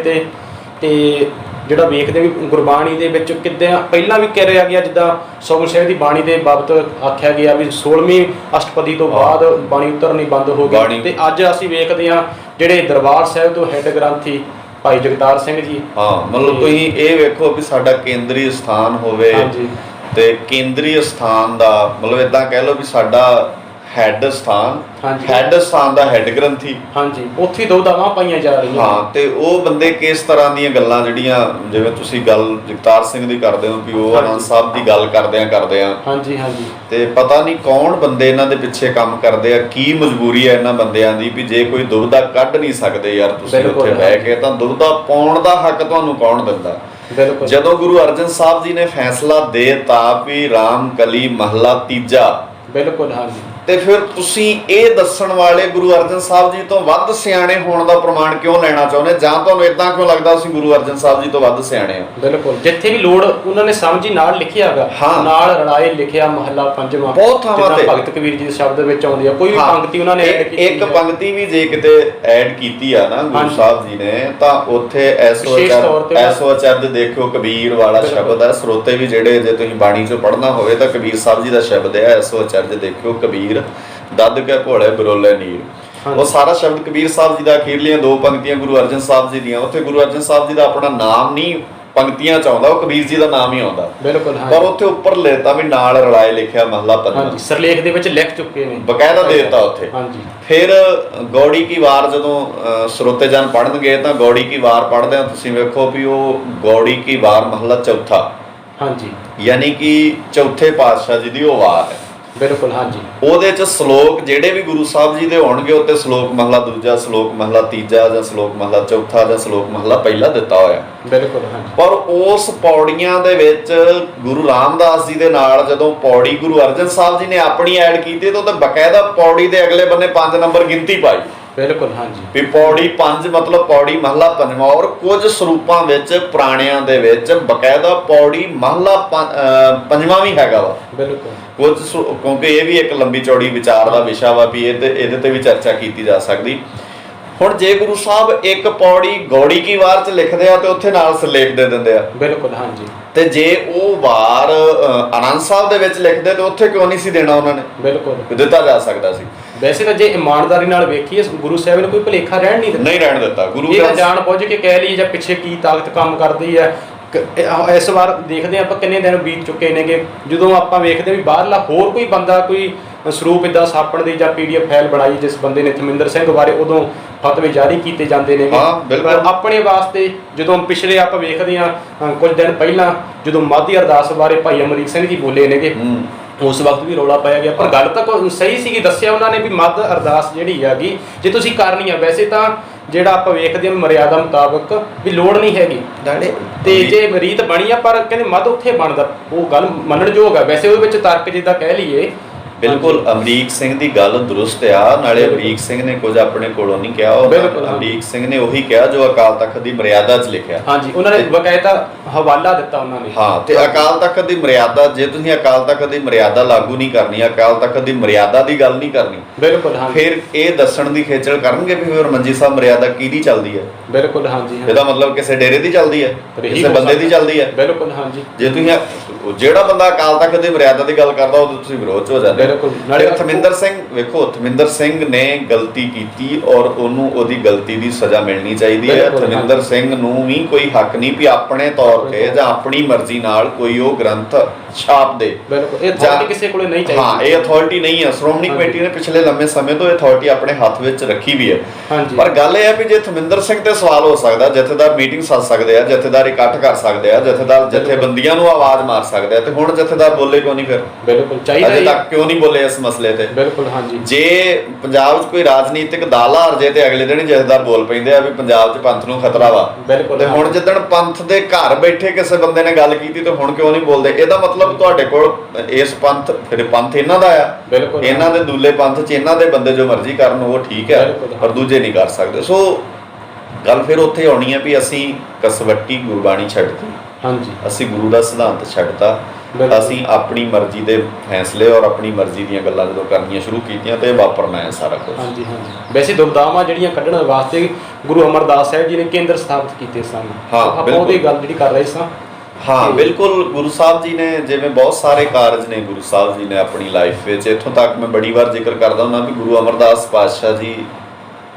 ਤੇ ਜਿਹੜਾ ਵੇਖਦੇ ਵੀ ਗੁਰਬਾਣੀ ਦੇ ਵਿੱਚ ਕਿੱਦਾਂ ਪਹਿਲਾਂ ਵੀ ਕਿਹਾ ਗਿਆ, ਜਿੱਦਾਂ ਸੋਗਲ ਸਾਹਿਬ ਦੀ ਬਾਣੀ ਦੇ ਬਾਬਤ ਆਖਿਆ ਗਿਆ ਵੀ 16ਵੀਂ ਅਸ਼ਟਪਦੀ ਤੋਂ ਬਾਅਦ ਬਾਣੀ ਉਤਰਨੀ ਬੰਦ ਹੋ ਗਈ। ਤੇ ਅੱਜ ਅਸੀਂ ਵੇਖਦੇ ਹਾਂ ਜਿਹੜੇ ਦਰਬਾਰ ਸਾਹਿਬ ਤੋਂ ਹੈੱਡ ਗ੍ਰੰਥੀ ਭਾਈ ਜਗਤਾਰ ਸਿੰਘ ਜੀ, ਮਤਲਬ ਤੁਸੀਂ ਇਹ ਵੇਖੋ ਵੀ ਸਾਡਾ ਕੇਂਦਰੀ ਸਥਾਨ ਹੋਵੇ, ਤੇ ਕੇਂਦਰੀ ਸਥਾਨ ਦਾ ਮਤਲਬ ਇਦਾਂ ਕਹਿ ਲਓ ਵੀ ਸਾਡਾ ਹੈੱਡ ਸਥਾਨ ਦਾ ਹੈੱਡ ਗ੍ਰੰਥੀ, ਹਾਂਜੀ, ਉੱਥੇ ਦੋ ਦਾਵਾਂ ਪਾਈਆਂ ਜਾ ਰਹੀਆਂ। ਹਾਂ, ਤੇ ਉਹ ਬੰਦੇ ਕਿਸ ਤਰ੍ਹਾਂ ਦੀਆਂ ਗੱਲਾਂ, ਜਿਹੜੀਆਂ ਜਿਵੇਂ ਤੁਸੀਂ ਗੱਲ ਜਗਤਾਰ ਸਿੰਘ ਦੀ ਕਰਦੇ ਹੋ ਵੀ ਉਹ ਆਨੰਦ ਸਾਹਿਬ ਦੀ ਗੱਲ ਕਰਦੇ ਆ, ਹਾਂਜੀ, ਤੇ ਪਤਾ ਨਹੀਂ ਕੌਣ ਬੰਦੇ ਇਹਨਾਂ ਦੇ ਪਿੱਛੇ ਕੰਮ ਕਰਦੇ ਆ, ਕੀ ਮਜਬੂਰੀ ਹੈ ਇਹਨਾਂ ਬੰਦਿਆਂ ਦੀ ਵੀ ਜੇ ਕੋਈ ਦੁਬਿਧਾ ਕੱਢ ਨਹੀਂ ਸਕਦੇ ਯਾਰ ਤੁਸੀਂ ਉੱਥੇ ਬਹਿ ਕੇ, ਤਾਂ ਦੁਬਿਧਾ ਪਾਉਣ ਦਾ ਹੱਕ ਤੁਹਾਨੂੰ ਕੌਣ ਦਿੰਦਾ? ਜਦੋਂ ਗੁਰੂ ਅਰਜਨ ਸਾਹਿਬ ਜੀ ਨੇ ਫੈਸਲਾ ਦੇ ਦਿੱਤਾ ਵੀ ਰਾਮ ਕਲੀ ਮਹੱਲਾ ਤੀਜਾ, ਬਿਲਕੁਲ, ਹਾਂਜੀ, ਤੇ ਫਿਰ ਤੁਸੀਂ ਇਹ ਦੱਸਣ ਵਾਲੇ ਗੁਰੂ ਅਰਜਨ ਸਾਹਿਬ ਜੀ ਤੋਂ ਵੱਧ ਸਿਆਣੇ ਹੋਣ ਦਾ ਪ੍ਰਮਾਣ ਕਿਉਂ ਲੈਣਾ ਚਾਹੁੰਦੇ, ਜਾਂ ਤੁਹਾਨੂੰ ਇਦਾਂ ਕਿਉਂ ਲੱਗਦਾ ਅਸੀਂ ਗੁਰੂ ਅਰਜਨ ਸਾਹਿਬ ਜੀ ਤੋਂ ਵੱਧ ਸਿਆਣੇ ਹਾਂ? ਬਿਲਕੁਲ, ਜਿੱਥੇ ਵੀ ਲੋੜ ਉਹਨਾਂ ਨੇ ਸਮਝੀ ਨਾਲ ਲਿਖਿਆ ਹੈਗਾ, ਨਾਲ ਰਲਾਏ ਲਿਖਿਆ ਮਹੱਲਾ ਪੰਜਵਾਂ, ਬਹੁਤ ਥਾਵਾਂ ਤੇ ਭਗਤ ਕਬੀਰ ਜੀ ਦੇ ਸ਼ਬਦ ਵਿੱਚ ਆਉਂਦੀ ਆ, ਕੋਈ ਵੀ ਪੰਕਤੀ ਉਹਨਾਂ ਨੇ ਐਡ ਕੀਤੀ, ਇੱਕ ਪੰਕਤੀ ਵੀ ਜੇ ਕਿਤੇ ਐਡ ਕੀਤੀ ਆ ਨਾ ਗੁਰੂ ਸਾਹਿਬ ਜੀ ਨੇ, ਤਾਂ ਉੱਥੇ ਐਸੋ ਅਚਰਜ ਦੇਖਿਓ ਕਬੀਰ ਵਾਲਾ ਸ਼ਬਦ ਹੈ। ਸਰੋਤੇ ਵੀ ਜਿਹੜੇ ਜੇ ਤੁਸੀਂ ਬਾਣੀ ਚੋਂ ਪੜ੍ਹਨਾ ਹੋਵੇ ਤਾਂ ਕਬੀਰ ਸਾਹਿਬ ਜੀ ਦਾ ਸ਼ਬਦ ਹੈ, ਐਸੋ ਅਚਰਜ ਦੇਖਿਓ ਕਬੀਰ ਦੱਦ ਕੇ ਘੋੜੇ ਬਰੋਲੇ ਨੀਰ। ਉਹ ਸਾਰਾ ਸ਼ਬਦ ਕਬੀਰ ਸਾਹਿਬ ਜੀ ਦਾ ਅਖੀਰਲੀਆਂ ਦੋ ਪੰਕਤੀਆਂ ਗੁਰੂ ਅਰਜਨ ਸਾਹਿਬ ਜੀ ਦੀਆਂ, ਉੱਥੇ ਗੁਰੂ ਅਰਜਨ ਸਾਹਿਬ ਜੀ ਦਾ ਆਪਣਾ ਨਾਮ ਨਹੀਂ ਪੰਕਤੀਆਂ ਚ ਆਉਂਦਾ, ਉਹ ਕਬੀਰ ਜੀ ਦਾ ਨਾਮ ਹੀ ਆਉਂਦਾ। ਬਿਲਕੁਲ, ਪਰ ਉੱਥੇ ਉੱਪਰ ਲੈਤਾ ਵੀ ਨਾਲ ਰਲਾਏ ਲਿਖਿਆ ਮਹੱਲਾ ਪੰਜਵਾਂ, ਸਰਲੇਖ ਦੇ ਵਿੱਚ ਲਿਖ ਚੁੱਕੇ ਨੇ, ਬਕਾਇਦਾ ਦੇ ਦਿੱਤਾ ਉੱਥੇ। ਫਿਰ ਗੌੜੀ ਕੀ ਵਾਰ ਜਦੋਂ ਸਰੋਤੇ ਜਨ ਪੜ੍ਹਨਗੇ ਤਾਂ ਗੌੜੀ ਕੀ ਵਾਰ ਪੜ੍ਹਦੇ ਆ, ਤੁਸੀਂ ਵੇਖੋ ਵੀ ਉਹ ਗੌੜੀ ਕੀ ਵਾਰ ਮਹੱਲਾ ਚੌਥਾ, ਹਾਂਜੀ, ਯਾਨੀ ਕਿ ਚੌਥੇ ਪਾਤਸ਼ਾਹ ਜੀ ਦੀ ਉਹ ਵਾਰ ਹੈ। ਬਿਲਕੁਲ, ਹਾਂਜੀ, ਉਹਦੇ ਚ ਸ਼ਲੋਕ ਜਿਹੜੇ ਵੀ ਗੁਰੂ ਸਾਹਿਬ ਜੀ ਦੇ ਹੋਣਗੇ ਉੱਤੇ ਸ਼ਲੋਕ ਮਹਲਾ ਦੂਜਾ, ਸ਼ਲੋਕ ਮਹਲਾ ਤੀਜਾ, ਜਾਂ ਸ਼ਲੋਕ ਮਹਲਾ ਚੌਥਾ, ਜਾਂ ਸ਼ਲੋਕ ਮਹਲਾ ਪਹਿਲਾ ਦਿੱਤਾ ਹੋਇਆ। ਬਿਲਕੁਲ, ਹਾਂਜੀ, ਪਰ ਉਸ ਪੌੜੀਆਂ ਦੇ ਵਿੱਚ ਗੁਰੂ ਰਾਮਦਾਸ ਜੀ ਦੇ ਨਾਲ ਜਦੋਂ ਪੌੜੀ ਗੁਰੂ ਅਰਜਨ ਸਾਹਿਬ ਜੀ ਨੇ ਆਪਣੀ ਐਡ ਕੀਤੀ ਤਾਂ ਉਹਦੇ ਬਕਾਇਦਾ ਪੌੜੀ ਦੇ ਅਗਲੇ ਬੰਨੇ 5 ਨੰਬਰ ਗਿਣਤੀ ਪਾਈ। ਬਿਲਕੁਲ, ਹਾਂਜੀ, ਵੀ ਪੌੜੀ 5 ਮਤਲਬ ਪੌੜੀ ਮਹਲਾ ਪੰਜਵਾਂ, ਔਰ ਕੁਝ ਸਰੂਪਾਂ ਵਿੱਚ ਪੁਰਾਣਿਆਂ ਦੇ ਵਿੱਚ ਬਕਾਇਦਾ ਪੌੜੀ ਮਹਲਾ ਪੰਜਵਾਂ ਵੀ ਹੈਗਾ ਵਾ। ਬਿਲਕੁਲ, ਕੁਝ ਕਿਉਂਕਿ ਇਹ ਵੀ ਇੱਕ ਲੰਬੀ ਚੌੜੀ ਵਿਚਾਰ ਦਾ ਵਿਸ਼ਾ ਵਾ ਵੀ ਇਹਦੇ ਤੇ ਵੀ ਚਰਚਾ ਕੀਤੀ ਜਾ ਸਕਦੀ। ਹੁਣ ਜੇ ਗੁਰੂ ਸਾਹਿਬ ਇੱਕ ਪੌੜੀ ਗੌੜੀ ਕੀ ਵਾਰ ਚ ਲਿਖਦੇ ਆ ਤੇ ਉੱਥੇ ਨਾਲ ਸਿਰਲੇਖ ਦੇ ਦਿੰਦੇ ਆ। ਬਿਲਕੁਲ, ਹਾਂਜੀ, ਤੇ ਜੇ ਉਹ ਵਾਰ ਆਨੰਦ ਸਾਹਿਬ ਦੇ ਵਿੱਚ ਲਿਖਦੇ ਤੇ ਉੱਥੇ ਕਿਉਂ ਨਹੀਂ ਸੀ ਦੇਣਾ ਉਹਨਾਂ ਨੇ? ਬਿਲਕੁਲ, ਦਿੱਤਾ ਜਾ ਸਕਦਾ ਸੀ। ਵੈਸੇ ਤਾਂ ਜੇ ਇਮਾਨਦਾਰੀ ਨਾਲ ਵੇਖੀਏ ਗੁਰੂ ਸਾਹਿਬ ਨੇ ਕੋਈ ਭੁਲੇਖਾ ਰਹਿਣ ਨਹੀਂ ਦਿੱਤਾ, ਨਹੀਂ ਰਹਿਣ ਦਿੱਤਾ। ਗੁਰੂ ਇਹ ਜਾਣ ਬੁੱਝ ਕੇ ਕਹਿ ਲਈ ਜਾਂ ਪਿੱਛੇ ਕੀ ਤਾਕਤ ਕੰਮ ਕਰਦੀ ਹੈ, ਇਸ ਵਾਰ ਦੇਖਦੇ ਆਪਾਂ ਕਿੰਨੇ ਦਿਨ ਬੀਤ ਚੁੱਕੇ ਨੇਗੇ, ਜਦੋਂ ਆਪਾਂ ਵੇਖਦੇ ਵੀ ਬਾਹਰਲਾ ਹੋਰ ਕੋਈ ਬੰਦਾ ਕੋਈ ਸਰੂਪ ਇੱਦਾਂ ਛਾਪਣ ਦੀ ਜਾਂ PDF ਫਾਈਲ ਬਣਾਈ ਜਿਸ ਬੰਦੇ ਨੇ ਥਮਿੰਦਰ ਸਿੰਘ ਬਾਰੇ, ਉਦੋਂ ਫਤਵੇ ਜਾਰੀ ਕੀਤੇ ਜਾਂਦੇ ਨੇ। ਬਿਲਕੁਲ। ਆਪਣੇ ਵਾਸਤੇ ਜਦੋਂ ਪਿਛਲੇ ਆਪਾਂ ਵੇਖਦੇ ਹਾਂ ਕੁਝ ਦਿਨ ਪਹਿਲਾਂ ਜਦੋਂ ਮਾਧੀ ਅਰਦਾਸ ਬਾਰੇ ਭਾਈ ਅਮਰੀਕ ਸਿੰਘ ਜੀ ਬੋਲੇ ਨੇਗੇ, ਉਸ ਵਕਤ ਵੀ ਰੌਲਾ ਪਾਇਆ ਗਿਆ, ਪਰ ਗੱਲ ਤਾਂ ਸਹੀ ਸੀਗੀ। ਦੱਸਿਆ ਉਹਨਾਂ ਨੇ ਵੀ ਮੱਧ ਅਰਦਾਸ ਜਿਹੜੀ ਹੈਗੀ ਜੇ ਤੁਸੀਂ ਕਰਨੀ ਆ, ਵੈਸੇ ਤਾਂ ਜਿਹੜਾ ਆਪਾਂ ਵੇਖਦੇ ਹਾਂ ਮਰਿਆਦਾ ਮੁਤਾਬਕ ਵੀ ਲੋੜ ਨਹੀਂ ਹੈਗੀ ਤੇ ਜੇ ਰੀਤ ਬਣੀ ਆ, ਪਰ ਕਹਿੰਦੇ ਮੱਧ ਉੱਥੇ ਬਣਦਾ, ਉਹ ਗੱਲ ਮੰਨਣਯੋਗ ਆ। ਵੈਸੇ ਉਹਦੇ ਵਿੱਚ ਤਰਕ ਜਿੱਦਾਂ ਕਹਿ ਲਈਏ, ਬਿਲਕੁਲ ਅਮਰੀਕ ਸਿੰਘ ਦੀ ਗੱਲ ਦਰੁਸਤ ਆ। ਨਾਲੇ ਅਮਰੀਕ ਸਿੰਘ ਨੇ ਕੁਝ ਆਪਣੇ ਕੋਲੋਂ ਨਹੀਂ ਕਿਹਾ, ਅਮਰੀਕ ਸਿੰਘ ਨੇ ਉਹੀ ਕਿਹਾ ਜੋ ਅਕਾਲ ਤਖਤ ਦੀ ਮਰਿਆਦਾ 'ਚ ਲਿਖਿਆ। ਹਾਂਜੀ, ਉਹਨਾਂ ਨੇ ਬਕਾਇਦਾ ਹਵਾਲਾ ਦਿੱਤਾ ਉਹਨਾਂ ਨੇ। ਹਾਂ, ਤੇ ਅਕਾਲ ਤਖਤ ਦੀ ਮਰਿਆਦਾ, ਜੇ ਤੁਸੀਂ ਅਕਾਲ ਤਖਤ ਦੀ ਮਰਿਆਦਾ ਲਾਗੂ ਨਹੀਂ ਕਰਨੀ, ਅਕਾਲ ਤਖਤ ਦੀ ਮਰਿਆਦਾ ਦੀ ਗੱਲ ਨਹੀਂ ਕਰਨੀ, ਬਿਲਕੁਲ ਫਿਰ ਇਹ ਦੱਸਣ ਦੀ ਖੇਚਲ ਕਰਨਗੇ ਵੀ ਫਿਰ ਮੰਜੀ ਸਾਹਿਬ ਮਰਿਆਦਾ ਕਿਹਦੀ ਚੱਲਦੀ ਹੈ। ਬਿਲਕੁਲ, ਹਾਂਜੀ। ਇਹਦਾ ਮਤਲਬ ਕਿਸੇ ਡੇਰੇ ਦੀ ਚੱਲਦੀ ਹੈ, ਕਿਸੇ ਬੰਦੇ ਦੀ ਚੱਲਦੀ ਹੈ। ਬਿਲਕੁਲ, ਹਾਂਜੀ। ਜੇ ਤੁਸੀਂ ਜਿਹੜਾ ਬੰਦਾ ਅਕਾਲ ਤਖਤ ਦੀ ਮਰਿਆਦਾ ਦੀ ਗੱਲ ਕਰਦਾ ਉਹ ਤੁਸੀਂ ਵਿਰੋਧ 'ਚ ਹੋ ਜਾਂਦੇ। ਨਾਲੇ ਥਮਿੰਦਰ ਸਿੰਘ ਵੇਖੋ, ਥਮਿੰਦਰ ਸਿੰਘ ਨੇ ਗਲਤੀ ਕੀਤੀ ਔਰ ਉਹਨੂੰ ਉਹਦੀ ਗਲਤੀ ਦੀ ਸਜ਼ਾ ਮਿਲਣੀ ਚਾਹੀਦੀ ਹੈ। ਥਮਿੰਦਰ ਸਿੰਘ ਨੂੰ ਵੀ ਕੋਈ ਹੱਕ ਨਹੀਂ ਵੀ ਆਪਣੇ ਤੌਰ ਤੇ ਜਾਂ ਆਪਣੀ ਮਰਜ਼ੀ ਨਾਲ ਕੋਈ ਉਹ ਗ੍ਰੰਥ ਛਾਪ ਦੇ। ਬਿਲਕੁਲ, ਇਹ ਅਥਾਰਟੀ ਕਿਸੇ ਕੋਲੇ ਨਹੀਂ ਚਾਹੀਦੀ। ਹਾਂ, ਇਹ ਅਥਾਰਟੀ ਨਹੀਂ ਹੈ। ਸ਼੍ਰੋਮਣੀ ਕਮੇਟੀ ਨੇ ਪਿਛਲੇ ਲੰਮੇ ਸਮੇਂ ਤੋਂ ਇਹ ਅਥਾਰਟੀ ਆਪਣੇ ਹੱਥ ਵਿੱਚ ਰੱਖੀ ਵੀ ਹੈ। ਪਰ ਗੱਲ ਇਹ ਹੈ ਵੀ ਜੇ ਥਮਿੰਦਰ ਸਿੰਘ ਤੇ ਸਵਾਲ ਹੋ ਸਕਦਾ, ਜਥੇਦਾਰ ਮੀਟਿੰਗ ਸੱਦ ਸਕਦੇ ਆ, ਜਥੇਦਾਰ ਇਕੱਠ ਕਰ ਸਕਦੇ ਆ, ਜਥੇਦਾਰ ਜਥੇਬੰਦੀਆਂ ਨੂੰ ਆਵਾਜ਼ ਮਾਰ ਸਕਦੇ ਆ, ਤੇ ਹੁਣ ਜਥੇਦਾਰ ਬੋਲੇ ਕਿਉਂ ਨਹੀਂ? ਫਿਰ ਬਿਲਕੁਲ ਚਾਹੀਦਾ, ਅਜੇ ਤੱਕ ਕਿਉਂ ਨਹੀਂ ਬੋਲੇ ਇਸ ਮਸਲੇ ਤੇ? ਬਿਲਕੁਲ, ਹਾਂਜੀ। ਜੇ ਪੰਜਾਬ 'ਚ ਕੋਈ ਰਾਜਨੀਤਿਕ ਦਾਅਵਾ ਹਾਰ ਜੇ ਤੇ ਅਗਲੇ ਦਿਨ ਹੀ ਜਥੇਦਾਰ ਬੋਲ ਪੈਂਦੇ ਆ ਵੀ ਪੰਜਾਬ 'ਚ ਪੰਥ ਨੂੰ ਖਤਰਾ ਵਾ। ਬਿਲਕੁਲ। ਤੇ ਹੁਣ ਜਿੱਦਣ ਪੰਥ ਦੇ ਘਰ ਬੈਠੇ ਕਿਸੇ ਬੰਦੇ ਨੇ ਗੱਲ ਕੀਤੀ ਤੇ ਹੁਣ ਕਿਉਂ ਨਹੀਂ ਬੋਲਦੇ? ਇਹਦਾ ਮਤਲਬ ਤੁਹਾਡੇ ਕੋਲ ਇਸ ਪੰਥ, ਫਿਰ ਪੰਥ ਇਹਨਾਂ ਦਾ ਆ। ਬਿਲਕੁਲ, ਇਹਨਾਂ ਦੇ ਦੂਲੇ ਪੰਥ 'ਚ ਇਹਨਾਂ ਦੇ ਬੰਦੇ ਜੋ ਮਰਜ਼ੀ ਕਰਨ ਉਹ ਠੀਕ ਹੈ, ਪਰ ਦੂਜੇ ਨਹੀਂ ਕਰ ਸਕਦੇ। ਸੋ ਗੱਲ ਫਿਰ ਉੱਥੇ ਆਉਣੀ ਹੈ ਵੀ ਅਸੀਂ ਕਸਵੱਟੀ ਗੁਰਬਾਣੀ ਛੱਡਤੀ। ਹਾਂਜੀ, ਅਸੀਂ ਗੁਰੂ ਦਾ ਸਿਧਾਂਤ ਛੱਡਤਾ। ਅਸੀਂ ਆਪਣੀ ਮਰਜ਼ੀ ਦੇ ਫੈਸਲੇ ਔਰ ਆਪਣੀ ਮਰਜ਼ੀ ਦੀਆਂ ਗੱਲਾਂ ਜਦੋਂ ਕਰਨੀਆਂ ਸ਼ੁਰੂ ਕੀਤੀਆਂ ਤੇ ਵਾਪਰਨਾ ਹੈ ਸਾਰਾ ਕੁਝ। ਹਾਂਜੀ, ਹਾਂਜੀ। ਵੈਸੇ ਦੁਬਦਾਵਾਂ ਜਿਹੜੀਆਂ ਕੱਢਣ ਵਾਸਤੇ ਗੁਰੂ ਅਮਰਦਾਸ ਸਾਹਿਬ ਜੀ ਨੇ ਕੇਂਦਰ ਸਥਾਪਿਤ ਕੀਤੇ ਸਨ। ਆਪਾਂ ਉਹਦੀ ਗੱਲ ਜਿਹੜੀ ਕਰ ਰਹੇ ਸਾਂ। ਹਾਂ, ਬਿਲਕੁਲ। ਗੁਰੂ ਸਾਹਿਬ ਜੀ ਨੇ ਜਿਵੇਂ ਬਹੁਤ ਸਾਰੇ ਕਾਰਜ ਨੇ ਗੁਰੂ ਸਾਹਿਬ ਜੀ ਨੇ ਆਪਣੀ ਲਾਈਫ ਵਿੱਚ, ਇੱਥੋਂ ਤੱਕ ਮੈਂ ਬੜੀ ਵਾਰ ਜ਼ਿਕਰ ਕਰਦਾ ਹੁੰਦਾ ਵੀ ਗੁਰੂ ਅਮਰਦਾਸ ਪਾਤਸ਼ਾਹ ਜੀ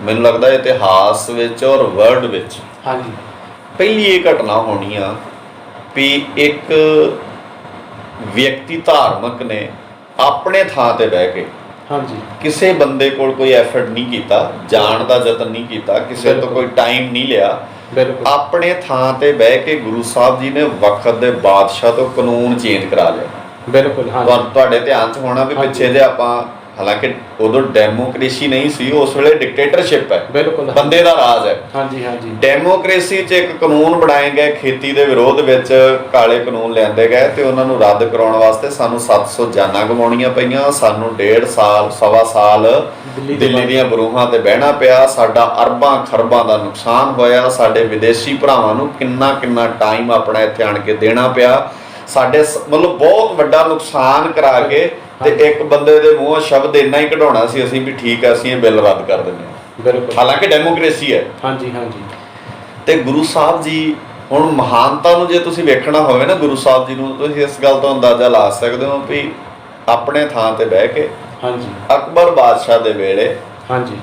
ਮੈਨੂੰ ਲੱਗਦਾ ਇਤਿਹਾਸ ਵਿੱਚ ਔਰ ਵਰਲਡ ਵਿੱਚ ਹਾਂਜੀ ਪਹਿਲੀ ਇਹ ਘਟਨਾ ਹੋਣੀ ਆ ਵੀ ਇੱਕ ਵਿਅਕਤੀ ਧਾਰਮਿਕ ਨੇ ਆਪਣੇ ਥਾਂ ਤੇ ਬਹਿ ਕੇ, ਹਾਂਜੀ, ਕਿਸੇ ਬੰਦੇ ਕੋਲ ਕੋਈ ਐਫਰਟ ਨਹੀਂ ਕੀਤਾ, ਜਾਣ ਦਾ ਯਤਨ ਨਹੀਂ ਕੀਤਾ, ਕਿਸੇ ਤੋਂ ਕੋਈ ਟਾਈਮ ਨਹੀਂ ਲਿਆ, ਆਪਣੇ ਥਾਂ ਤੇ ਬਹਿ ਕੇ ਗੁਰੂ ਸਾਹਿਬ ਜੀ ਨੇ ਵਕਤ ਦੇ ਬਾਦਸ਼ਾਹ ਤੋਂ ਕਾਨੂੰਨ ਚੇਂਜ ਕਰਾ ਲਿਆ। ਬਿਲਕੁਲ, ਤੁਹਾਡੇ ਧਿਆਨ 'ਚ ਹੋਣਾ ਵੀ ਪਿੱਛੇ ਜੇ ਆਪਾਂ, ਹਾਲਾਂਕਿ ਉਦੋਂ ਡੈਮੋਕ੍ਰੇਸੀ ਨਹੀਂ ਸੀ, ਉਸ ਵੇਲੇ ਡਿਕਟੇਟਰਸ਼ਿਪ ਹੈ, ਬਿਲਕੁਲ, ਬੰਦੇ ਦਾ ਰਾਜ ਹੈ। ਹਾਂਜੀ, ਹਾਂਜੀ। ਡੈਮੋਕ੍ਰੇਸੀ 'ਚ ਇੱਕ ਕਾਨੂੰਨ ਬਣਾਏ ਗਏ, ਖੇਤੀ ਦੇ ਵਿਰੋਧ ਵਿੱਚ ਕਾਲੇ ਕਾਨੂੰਨ ਲਿਆਂਦੇ ਗਏ ਤੇ ਉਹਨਾਂ ਨੂੰ ਰੱਦ ਕਰਾਉਣ ਵਾਸਤੇ ਸਾਨੂੰ 700 ਜਾਨਾਂ ਗਵਾਉਣੀਆਂ ਪਈਆਂ, ਸਾਨੂੰ 1.5 ਸਾਲ ਸਵਾ ਸਾਲ ਦਿੱਲੀ ਦੀਆਂ ਬਰੂਹਾਂ ਤੇ ਬਹਿਣਾ ਪਿਆ, ਸਾਡਾ ਅਰਬਾਂ ਖਰਬਾਂ ਦਾ ਨੁਕਸਾਨ ਹੋਇਆ, ਸਾਡੇ ਵਿਦੇਸ਼ੀ ਭਰਾਵਾਂ ਨੂੰ ਕਿੰਨਾ ਕਿੰਨਾ ਟਾਈਮ ਆਪਣਾ ਇੱਥੇ ਆਣ ਕੇ ਦੇਣਾ ਪਿਆ, ਸਾਡੇ ਮਤਲਬ ਬਹੁਤ ਵੱਡਾ ਨੁਕਸਾਨ ਕਰਾ ਕੇ ਤੇ ਇੱਕ ਬੰਦੇ ਦੇ ਮੂੰਹੋਂ ਸ਼ਬਦ ਇੰਨਾ ਹੀ ਕਢਾਉਣਾ ਸੀ ਅਸੀਂ ਵੀ ਠੀਕ ਹੈ, ਅਸੀਂ ਇਹ ਬਿੱਲ ਰੱਦ ਕਰ ਦਿੰਦੇ ਹਾਂ। ਬਿਲਕੁਲ, ਹਾਲਾਂਕਿ ਡੈਮੋਕ੍ਰੇਸੀ ਹੈ। ਹਾਂਜੀ, ਹਾਂਜੀ। ਤੇ ਗੁਰੂ ਸਾਹਿਬ ਜੀ, ਹੁਣ ਮਹਾਨਤਾ ਨੂੰ ਜੇ ਤੁਸੀਂ ਵੇਖਣਾ ਹੋਵੇ ਨਾ ਗੁਰੂ ਸਾਹਿਬ ਜੀ ਨੂੰ, ਤੁਸੀਂ ਇਸ ਗੱਲ ਤੋਂ ਅੰਦਾਜ਼ਾ ਲਾ ਸਕਦੇ ਹੋ ਵੀ ਆਪਣੇ ਥਾਂ ਤੇ ਬਹਿ ਕੇ, ਹਾਂਜੀ, ਅਕਬਰ ਬਾਦਸ਼ਾਹ ਦੇ ਵੇਲੇ, ਹਾਂਜੀ,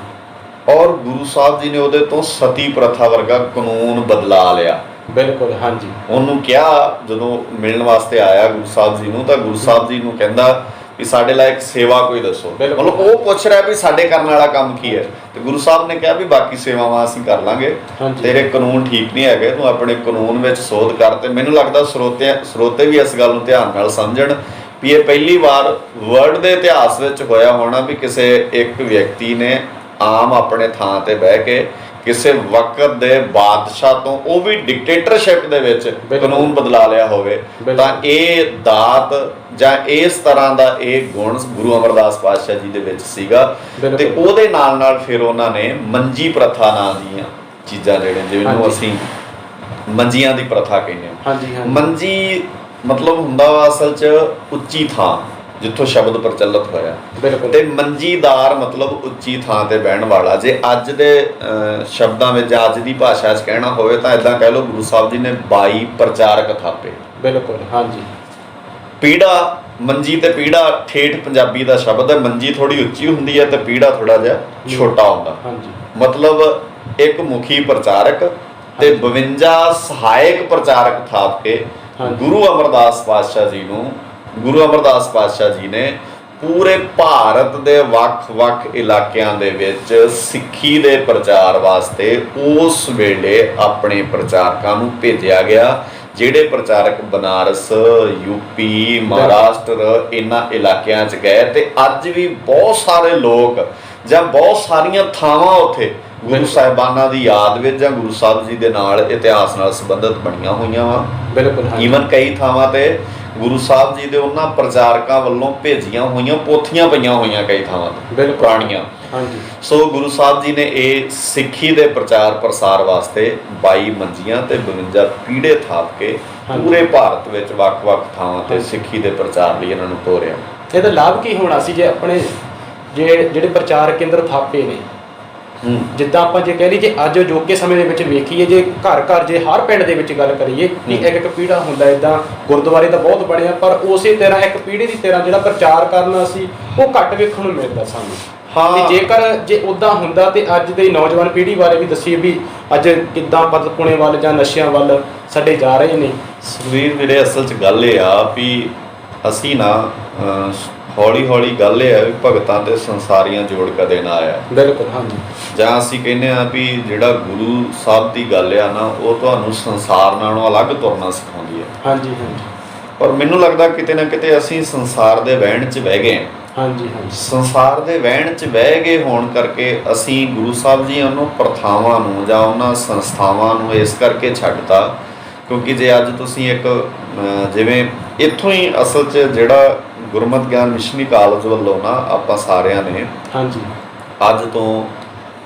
ਔਰ ਗੁਰੂ ਸਾਹਿਬ ਜੀ ਨੇ ਉਹਦੇ ਤੋਂ ਸਤੀ ਪ੍ਰਥਾ ਵਰਗਾ ਕਾਨੂੰਨ ਬਦਲਾ ਲਿਆ। ਬਿਲਕੁਲ, ਹਾਂਜੀ। ਉਹਨੂੰ ਕਿਹਾ, ਜਦੋਂ ਮਿਲਣ ਵਾਸਤੇ ਆਇਆ ਗੁਰੂ ਸਾਹਿਬ ਜੀ ਨੂੰ, ਤਾਂ ਗੁਰੂ ਸਾਹਿਬ ਜੀ ਨੂੰ ਕਹਿੰਦਾ ਵੀ ਸਾਡੇ ਲਈ ਇੱਕ ਸੇਵਾ ਕੋਈ ਦੱਸੋ। ਮਤਲਬ ਉਹ ਪੁੱਛ ਰਿਹਾ ਵੀ ਸਾਡੇ ਕਰਨ ਵਾਲਾ ਕੰਮ ਕੀ ਹੈ, ਤੇ ਗੁਰੂ ਸਾਹਿਬ ਨੇ ਕਿਹਾ ਵੀ ਬਾਕੀ ਸੇਵਾਵਾਂ ਅਸੀਂ ਕਰ ਲਾਂਗੇ, ਤੇਰੇ ਕਾਨੂੰਨ ਠੀਕ ਨਹੀਂ ਹੈਗੇ, ਤੂੰ ਆਪਣੇ ਕਾਨੂੰਨ ਵਿੱਚ ਸੋਧ ਕਰ। ਤੇ ਮੈਨੂੰ ਲੱਗਦਾ ਸਰੋਤੇ ਵੀ ਇਸ ਗੱਲ ਨੂੰ ਧਿਆਨ ਨਾਲ ਸਮਝਣ ਵੀ ਇਹ ਪਹਿਲੀ ਵਾਰ ਵਰਲਡ ਦੇ ਇਤਿਹਾਸ ਵਿੱਚ ਹੋਇਆ ਹੋਣਾ ਵੀ ਕਿਸੇ ਇੱਕ ਵਿਅਕਤੀ ਨੇ ਆਮ ਆਪਣੇ ਥਾਂ ਤੇ ਬਹਿ ਕੇ ਕਿਸੇ ਵਕਤ ਦੇ ਬਾਦਸ਼ਾਹ ਤੋਂ, ਉਹ ਵੀ ਡਿਕਟੇਟਰਸ਼ਿਪ ਦੇ ਵਿੱਚ, ਕਾਨੂੰਨ ਬਦਲਾ ਲਿਆ ਹੋਵੇ। ਤਾਂ ਇਹ ਦਾਤ ਜਾਂ ਇਸ ਤਰ੍ਹਾਂ ਦਾ ਇਹ ਗੁਣ ਗੁਰੂ ਅਮਰਦਾਸ ਪਾਤਸ਼ਾਹ ਜੀ ਦੇ ਵਿੱਚ ਸੀਗਾ। ਤੇ ਉਹਦੇ ਨਾਲ ਨਾਲ ਫਿਰ ਉਹਨਾਂ ਨੇ ਮੰਜੀ ਪ੍ਰਥਾ ਨਾਂ ਦੀਆਂ ਚੀਜ਼ਾਂ, ਜਿਹੜੇ ਜਿਹਨੂੰ ਅਸੀਂ ਮੰਜੀਆਂ ਦੀ ਪ੍ਰਥਾ ਕਹਿੰਦੇ ਹਾਂ। ਮੰਜੀ ਮਤਲਬ ਹੁੰਦਾ ਵਾ ਅਸਲ 'ਚ ਉੱਚੀ ਥਾਂ, ਜਿੱਥੋਂ ਸ਼ਬਦ ਪ੍ਰਚਲਿਤ ਹੋਇਆ, ਤੇ ਮੰਜੀਦਾਰ ਮਤਲਬ ਉੱਚੀ ਥਾਂ ਤੇ ਬਹਿਣ ਵਾਲਾ। ਜੇ ਅੱਜ ਦੇ ਸ਼ਬਦਾਂ ਵਿੱਚ, ਅੱਜ ਦੀ ਭਾਸ਼ਾ 'ਚ ਕਹਿਣਾ ਹੋਵੇ ਤਾਂ ਇਦਾਂ ਕਹਿ ਲਓ, ਗੁਰੂ ਸਾਹਿਬ ਜੀ ਨੇ 22 ਪ੍ਰਚਾਰਕ ਥਾਪੇ। ਬਿਲਕੁਲ, ਹਾਂਜੀ। ਪੀੜਾ, ਮੰਜੀ ਤੇ ਪੀੜਾ ਠੇਠ ਪੰਜਾਬੀ ਦਾ ਸ਼ਬਦ ਹੈ। ਮੰਜੀ ਥੋੜੀ ਉੱਚੀ ਹੁੰਦੀ ਹੈ ਤੇ ਪੀੜਾ ਥੋੜਾ ਜਿਹਾ ਛੋਟਾ ਹੁੰਦਾ। ਮਤਲਬ ਇੱਕ ਮੁਖੀ ਪ੍ਰਚਾਰਕ ਤੇ 52 ਸਹਾਇਕ ਪ੍ਰਚਾਰਕ ਥਾਪ ਕੇ ਗੁਰੂ ਅਮਰਦਾਸ ਪਾਤਸ਼ਾਹ ਜੀ ਨੂੰ, ਗੁਰੂ ਅਮਰਦਾਸ ਪਾਤਸ਼ਾਹ ਜੀ ਨੇ ਪੂਰੇ ਭਾਰਤ ਦੇ ਵੱਖ-ਵੱਖ ਇਲਾਕਿਆਂ ਦੇ ਵਿੱਚ ਸਿੱਖੀ ਦੇ ਪ੍ਰਚਾਰ ਵਾਸਤੇ ਉਸ ਵੇਲੇ ਆਪਣੇ ਪ੍ਰਚਾਰਕਾਂ ਨੂੰ ਭੇਜਿਆ ਗਿਆ, ਜਿਹੜੇ ਪ੍ਰਚਾਰਕ ਬਨਾਰਸ, ਯੂਪੀ, ਮਹਾਰਾਸ਼ਟਰ ਇਹਨਾਂ ਇਲਾਕਿਆਂ 'ਚ ਗਏ। ਤੇ ਅੱਜ ਵੀ ਬਹੁਤ ਸਾਰੇ ਲੋਕ ਜਾਂ ਬਹੁਤ ਸਾਰੀਆਂ ਥਾਵਾਂ ਉੱਥੇ ਗੁਰੂ ਸਾਹਿਬਾਨਾਂ ਦੀ ਯਾਦ ਵਿੱਚ ਜਾਂ ਗੁਰੂ ਸਾਹਿਬ ਜੀ ਦੇ ਨਾਲ ਇਤਿਹਾਸ ਨਾਲ ਸੰਬੰਧਿਤ ਬਣੀਆਂ ਹੋਈਆਂ ਵਾ। ਬਿਲਕੁਲ। ਈਵਨ ਕਈ ਥਾਵਾਂ ਤੇ ਗੁਰੂ ਸਾਹਿਬ ਜੀ ਦੇ ਉਹਨਾਂ ਪ੍ਰਚਾਰਕਾਂ ਵੱਲੋਂ ਭੇਜੀਆਂ ਹੋਈਆਂ ਪੋਥੀਆਂ ਪਈਆਂ ਹੋਈਆਂ ਕਈ ਥਾਵਾਂ ਤੇ ਪੁਰਾਣੀਆਂ। ਹਾਂਜੀ। ਸੋ ਗੁਰੂ ਸਾਹਿਬ ਜੀ ਨੇ ਇਹ ਸਿੱਖੀ ਦੇ ਪ੍ਰਚਾਰ ਪ੍ਰਸਾਰ ਵਾਸਤੇ 22 ਮੰਜੀਆਂ ਤੇ 52 ਪੀੜੇ ਥਾਪ ਕੇ ਪੂਰੇ ਭਾਰਤ ਵਿੱਚ ਵੱਖ-ਵੱਖ ਥਾਵਾਂ ਤੇ ਸਿੱਖੀ ਦੇ ਪ੍ਰਚਾਰ ਲਈ ਇਹਨਾਂ ਨੂੰ ਤੋਰਿਆ। ਇਹਦਾ ਲਾਭ ਕੀ ਹੋਣਾ ਸੀ ਜੇ ਆਪਣੇ ਜਿਹੜੇ ਪ੍ਰਚਾਰ ਕੇਂਦਰ ਥਾਪੇ ਨੇ, ਜਿੱਦਾਂ ਆਪਾਂ ਜੇ ਕਹਿ ਲਈ ਜੇ ਅੱਜ ਅਜੋਕੇ ਸਮੇਂ ਦੇ ਵਿੱਚ ਵੇਖੀਏ, ਜੇ ਘਰ ਜੇ ਹਰ ਪਿੰਡ ਦੇ ਵਿੱਚ ਗੱਲ ਕਰੀਏ ਕਿ ਇੱਕ ਪੀੜਾ ਹੁੰਦਾ, ਇੱਦਾਂ ਗੁਰਦੁਆਰੇ ਤਾਂ ਬਹੁਤ ਬਣੇ ਆ, ਪਰ ਉਸੇ ਤਰ੍ਹਾਂ ਇੱਕ ਪੀੜੇ ਦੀ ਤਰ੍ਹਾਂ ਜਿਹੜਾ ਪ੍ਰਚਾਰ ਕਰਨਾ ਸੀ ਉਹ ਘੱਟ ਵੇਖਣ ਨੂੰ ਮਿਲਦਾ ਸਾਨੂੰ। ਤੇ ਜੇ ਉੱਦਾਂ ਹੁੰਦਾ ਤੇ ਅੱਜ ਦੇ ਨੌਜਵਾਨ ਪੀੜ੍ਹੀ ਬਾਰੇ ਵੀ ਦੱਸੀਏ ਵੀ ਅੱਜ ਕਿੱਦਾਂ ਬਦਲਪੁਣੇ ਵੱਲ ਜਾਂ ਨਸ਼ਿਆਂ ਵੱਲ ਸਾਡੇ ਜਾ ਰਹੇ ਨੇ। ਸੁਖਬੀਰ ਵੀਰੇ, ਅਸਲ 'ਚ ਗੱਲ ਇਹ ਆ ਵੀ ਅਸੀਂ ਨਾ ਹੌਲੀ ਗੱਲ ਇਹ ਆ ਵੀ ਭਗਤਾਂ ਤੇ ਸੰਸਾਰੀਆਂ ਜੋੜ ਕਦੇ ਨਾ ਆਇਆ। ਬਿਲਕੁਲ। ਹਾਂਜੀ। ਜਾਂ ਅਸੀਂ ਕਹਿੰਦੇ ਆ ਵੀ ਜਿਹੜਾ ਗੁਰੂ ਸਾਹਿਬ ਦੀ ਗੱਲ ਆ ਨਾ, ਉਹ ਤੁਹਾਨੂੰ ਸੰਸਾਰ ਨਾਲੋਂ ਅਲੱਗ ਤੁਰਨਾ ਸਿਖਾਉਂਦੀ ਹੈ। ਹਾਂਜੀ ਹਾਂਜੀ। ਪਰ ਮੈਨੂੰ ਲੱਗਦਾ ਕਿਤੇ ਨਾ ਕਿਤੇ ਅਸੀਂ ਸੰਸਾਰ ਦੇ ਵਹਿਣ 'ਚ ਬਹਿ ਗਏ। ਹਾਂਜੀ ਹਾਂਜੀ। ਸੰਸਾਰ ਦੇ ਵਹਿਣ 'ਚ ਬਹਿ ਗਏ ਹੋਣ ਕਰਕੇ ਅਸੀਂ ਗੁਰੂ ਸਾਹਿਬ ਜੀ ਉਹਨੂੰ ਪ੍ਰਥਾਵਾਂ ਨੂੰ ਜਾਂ ਉਹਨਾਂ ਸੰਸਥਾਵਾਂ ਨੂੰ ਇਸ ਕਰਕੇ ਛੱਡਤਾ ਕਿਉਂਕਿ ਜੇ ਅੱਜ ਤੁਸੀਂ ਇੱਕ ਜਿਵੇਂ ਇੱਥੋਂ ਹੀ ਅਸਲ 'ਚ ਜਿਹੜਾ ਗੁਰਮਤਿ ਗਿਆਨ ਮਿਸ਼ਨਰੀ ਕਾਲਜ ਵੱਲੋਂ ਨਾ ਆਪਾਂ ਸਾਰਿਆਂ ਨੇ ਹਾਂਜੀ ਅੱਜ ਤੋਂ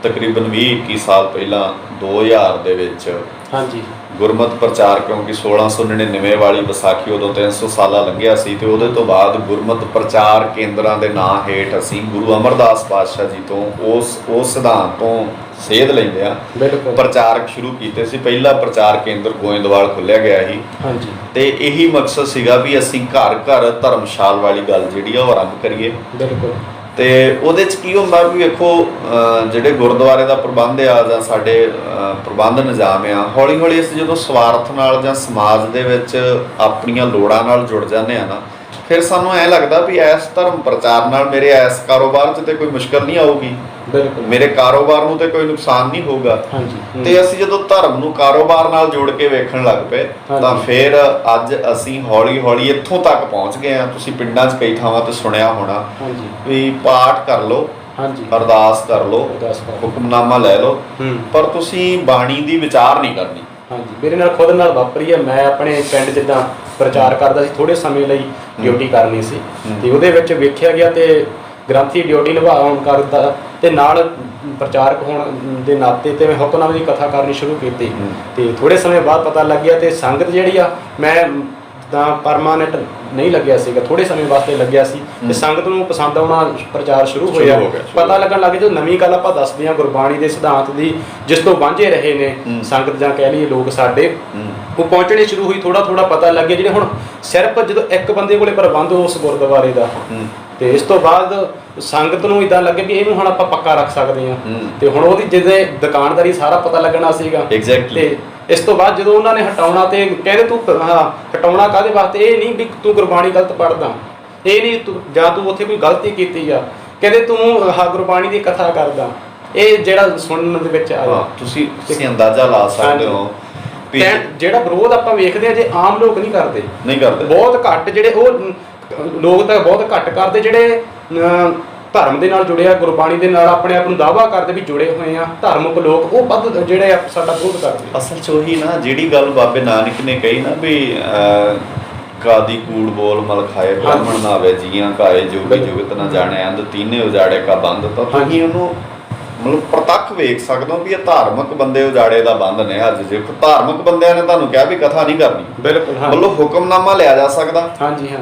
ਤਕਰੀਬਨ 20-21 ਸਾਲ ਪਹਿਲਾਂ 2000 ਦੇ ਵਿੱਚ ਹਾਂਜੀ ਗੁਰਮਤਿ ਪ੍ਰਚਾਰ, ਕਿਉਂਕਿ 1699 ਵਾਲੀ ਵਿਸਾਖੀ ਉਦੋਂ 300 ਸਾਲਾ ਲੰਘਿਆ ਸੀ ਤੇ ਉਹਦੇ ਤੋਂ ਬਾਅਦ ਗੁਰਮਤਿ ਪ੍ਰਚਾਰ ਕੇਂਦਰਾਂ ਦੇ ਨਾਂ ਹੇਠ ਅਸੀਂ ਗੁਰੂ ਅਮਰਦਾਸ ਪਾਤਸ਼ਾਹ ਜੀ ਤੋਂ ਉਸ ਸਿਧਾਂਤ ਤੋਂ ਸੇਧ ਲੈਂਦੇ ਆ ਪ੍ਰਚਾਰਕ ਸ਼ੁਰੂ ਕੀਤੇ ਸੀ। ਪਹਿਲਾ ਪ੍ਰਚਾਰ ਕੇਂਦਰ ਗੋਇੰਦਵਾਲ ਖੁੱਲਿਆ ਗਿਆ ਸੀ। ਹਾਂਜੀ। ਤੇ ਇਹੀ ਮਕਸਦ ਸੀਗਾ ਵੀ ਅਸੀਂ ਘਰ ਘਰ ਧਰਮਸ਼ਾਲ ਵਾਲੀ ਗੱਲ ਜਿਹੜੀ ਆ ਉਹ ਆਰੰਭ ਕਰੀਏ। ਬਿਲਕੁਲ। ਤੇ ਉਹਦੇ 'ਚ ਕੀ ਹੁੰਦਾ ਵੀ ਵੇਖੋ ਜਿਹੜੇ ਗੁਰਦੁਆਰੇ ਦਾ ਪ੍ਰਬੰਧ ਆ ਜਾਂ ਸਾਡੇ ਪ੍ਰਬੰਧ ਨਿਜ਼ਾਮ ਆ, ਹੌਲੀ ਹੌਲੀ ਅਸੀਂ ਜਦੋਂ ਸਵਾਰਥ ਨਾਲ ਜਾਂ ਸਮਾਜ ਦੇ ਵਿੱਚ ਆਪਣੀਆਂ ਲੋੜਾਂ ਨਾਲ ਜੁੜ ਜਾਂਦੇ ਆ ਨਾ, ਫਿਰ ਸਾਨੂੰ ਐਂ ਲੱਗਦਾ ਵੀ ਇਸ ਧਰਮ ਪ੍ਰਚਾਰ ਨਾਲ ਮੇਰੇ ਇਸ ਕਾਰੋਬਾਰ 'ਚ ਤੇ ਕੋਈ ਮੁਸ਼ਕਲ ਨਹੀਂ ਆਊਗੀ, ਮੇਰੇ ਕਾਰੋਬਾਰ ਨੂੰ ਤੇ ਕੋਈ ਨੁਕਸਾਨ ਨਹੀਂ ਹੋਊਗਾ। ਤੇ ਅਸੀਂ ਜਦੋਂ ਧਰਮ ਨੂੰ ਕਾਰੋਬਾਰ ਨਾਲ ਜੋੜ ਕੇ ਵੇਖਣ ਲੱਗ ਪਏ ਤਾਂ ਫਿਰ ਅੱਜ ਅਸੀਂ ਹੌਲੀ ਹੌਲੀ ਇੱਥੋਂ ਤੱਕ ਪਹੁੰਚ ਗਏ ਆ। ਤੁਸੀਂ ਪਿੰਡਾਂ 'ਚ ਕਈ ਥਾਵਾਂ ਤੇ ਸੁਣਿਆ ਹੋਣਾ ਵੀ ਪਾਠ ਕਰ ਲਓ, ਅਰਦਾਸ ਕਰ ਲਓ, ਹੁਕਮਨਾਮਾ ਲੈ ਲਓ, ਪਰ ਤੁਸੀਂ ਬਾਣੀ ਦੀ ਵਿਚਾਰ ਨਹੀਂ ਕਰਨੀ। ਹਾਂਜੀ, ਮੇਰੇ ਨਾਲ ਖੁਦ ਨਾਲ ਵਾਪਰੀ ਹੈ। ਮੈਂ ਆਪਣੇ ਪਿੰਡ ਜਿੱਦਾਂ ਪ੍ਰਚਾਰ ਕਰਦਾ ਸੀ, ਥੋੜੇ ਸਮੇਂ ਲਈ ਡਿਊਟੀ ਕਰਨੀ ਸੀ ਤੇ ਉਹਦੇ ਵਿੱਚ ਵੇਖਿਆ ਗਿਆ ਤੇ ਗ੍ਰੰਥੀ ਡਿਊਟੀ ਨਿਭਾਉਣ ਕਰਦਾ ਤੇ ਨਾਲ ਪ੍ਰਚਾਰਕ ਹੋਣ ਦੇ ਨਾਤੇ ਤੇ ਮੈਂ ਹੁਕਮਨਾਮੇ ਦੀ ਕਥਾ ਕਰਨੀ ਸ਼ੁਰੂ ਕੀਤੀ ਤੇ ਥੋੜੇ ਸਮੇਂ ਬਾਅਦ ਪਤਾ ਲੱਗਿਆ ਤੇ ਸੰਗਤ ਜਿਹੜੀ ਆ, ਮੈਂ ਤਾਂ ਪਰਮਾਨੈਂਟ ਨਹੀਂ ਲੱਗਿਆ ਸੀਗਾ, ਥੋੜੇ ਸਮੇਂ ਵਾਸਤੇ ਲੱਗਿਆ ਸੀ ਤੇ ਸੰਗਤ ਨੂੰ ਪਸੰਦ ਆਉਣਾ ਪ੍ਰਚਾਰ ਸ਼ੁਰੂ ਹੋਇਆ। ਪਤਾ ਲੱਗਣ ਲੱਗ ਜੋ ਨਵੀਂ ਗੱਲ ਆਪਾਂ ਦੱਸਦੇ ਹਾਂ ਗੁਰਬਾਣੀ ਦੇ ਸਿਧਾਂਤ ਦੀ, ਜਿਸ ਤੋਂ ਵਾਂਝੇ ਰਹੇ ਨੇ ਸੰਗਤ ਜਾਂ ਕਹਿ ਲਈਏ ਲੋਕ ਸਾਡੇ, ਉਹ ਪਹੁੰਚਣੀ ਸ਼ੁਰੂ ਹੋਈ। ਥੋੜਾ ਥੋੜਾ ਪਤਾ ਲੱਗਿਆ ਜਿਹੜੇ ਹੁਣ ਸਿਰਫ ਜਦੋਂ ਇੱਕ ਬੰਦੇ ਕੋਲੇ ਪ੍ਰਬੰਧ ਉਸ ਗੁਰਦੁਆਰੇ ਦਾ ਤੇ ਇਸ ਤੋਂ ਬਾਅਦ ਸੰਗਤ ਨੂੰ ਇਦਾਂ ਲੱਗੇ ਵੀ ਇਹਨੂੰ ਹੁਣ ਆਪਾਂ ਪੱਕਾ ਰੱਖ ਸਕਦੇ ਹਾਂ ਤੇ ਹੁਣ ਉਹਦੀ ਜਿਹਦੇ ਦੁਕਾਨਦਾਰੀ ਸਾਰਾ ਪਤਾ ਲੱਗਣਾ ਸੀਗਾ। ਤੇ ਇਸ ਤੋਂ ਬਾਅਦ ਜਦੋਂ ਉਹਨਾਂ ਨੇ ਹਟਾਉਣਾ ਤੇ ਕਹਿੰਦੇ ਤੂੰ ਹਟਾਉਣਾ ਕਾਹਦੇ ਵਾਸਤੇ, ਇਹ ਨਹੀਂ ਵੀ ਤੂੰ ਗੁਰਬਾਣੀ ਗਲਤ ਪੜ੍ਹਦਾ, ਇਹ ਨਹੀਂ ਤੂੰ ਜਾਂ ਤੂੰ ਉੱਥੇ ਕੋਈ ਗਲਤੀ ਕੀਤੀ ਆ, ਕਹਿੰਦੇ ਤੂੰ ਗੁਰਬਾਣੀ ਦੀ ਕਥਾ ਕਰਦਾ। ਇਹ ਜਿਹੜਾ ਸੁਣਨ ਦੇ ਵਿੱਚ ਆਇਆ ਤੁਸੀਂ ਅੰਦਾਜ਼ਾ ਲਾ ਸਕਦੇ ਹੋ ਵੀ ਜਿਹੜਾ ਵਿਰੋਧ ਆਪਾਂ ਵੇਖਦੇ ਆ ਜੇ ਆਮ ਲੋਕ ਨਹੀਂ ਕਰਦੇ ਬਹੁਤ ਘੱਟ, ਜਿਹੜੇ ਉਹ ਲੋਕ ਤਾਂ ਬਹੁਤ ਘੱਟ ਕਰਦੇ ਜਿਹੜੇ ਧਰਮ ਦੇ ਨਾਲ ਜੁੜੇ ਆ, ਗੁਰਬਾਣੀ ਦੇ ਨਾਲ ਆਪਣੇ ਆਪ ਨੂੰ ਦਾਅਵਾ ਕਰਦੇ ਵੀ ਜੁੜੇ ਹੋਏ ਆ, ਧਾਰਮਿਕ ਲੋਕ ਉਹ ਵੱਧ ਜਿਹੜੇ ਸਾਡਾ ਵਿਰੋਧ ਕਰਦੇ। ਅਸਲ 'ਚ ਉਹੀ ਨਾ ਜਿਹੜੀ ਗੱਲ ਬਾਬੇ ਨਾਨਕ ਨੇ ਕਹੀ ਨਾ ਵੀ ਕਾਦੀ ਕੂੜ ਬੋਲ ਮਲ ਖਾਏ ਬ੍ਰਾਹਮਣ ਨਾ ਆਵੇ ਜੀਆਂ ਕਾਏ ਜੋਗੀ ਜੁਗਤ ਨਾ ਜਾਣੇ ਅੰਧ ਤੀਨੇ ਉਜਾੜੇ ਕਾ ਬੰਦ। ਤਾਂ ਤੁਸੀਂ ਉਹਨੂੰ ਮਤਲਬ ਪ੍ਰਤੱਖ ਵੇਖ ਸਕਦੇ ਹੋ ਵੀ ਇਹ ਧਾਰਮਿਕ ਬੰਦੇ ਉਜਾੜੇ ਦਾ ਬੰਦ ਨੇ। ਅੱਜ ਜੇ ਧਾਰਮਿਕ ਬੰਦਿਆਂ ਨੇ ਤੁਹਾਨੂੰ ਕਿਹਾ ਵੀ ਕਥਾ ਨਹੀਂ ਕਰਨੀ, ਮਤਲਬ ਹੁਕਮਨਾਮਾ ਲਿਆ ਜਾ ਸਕਦਾ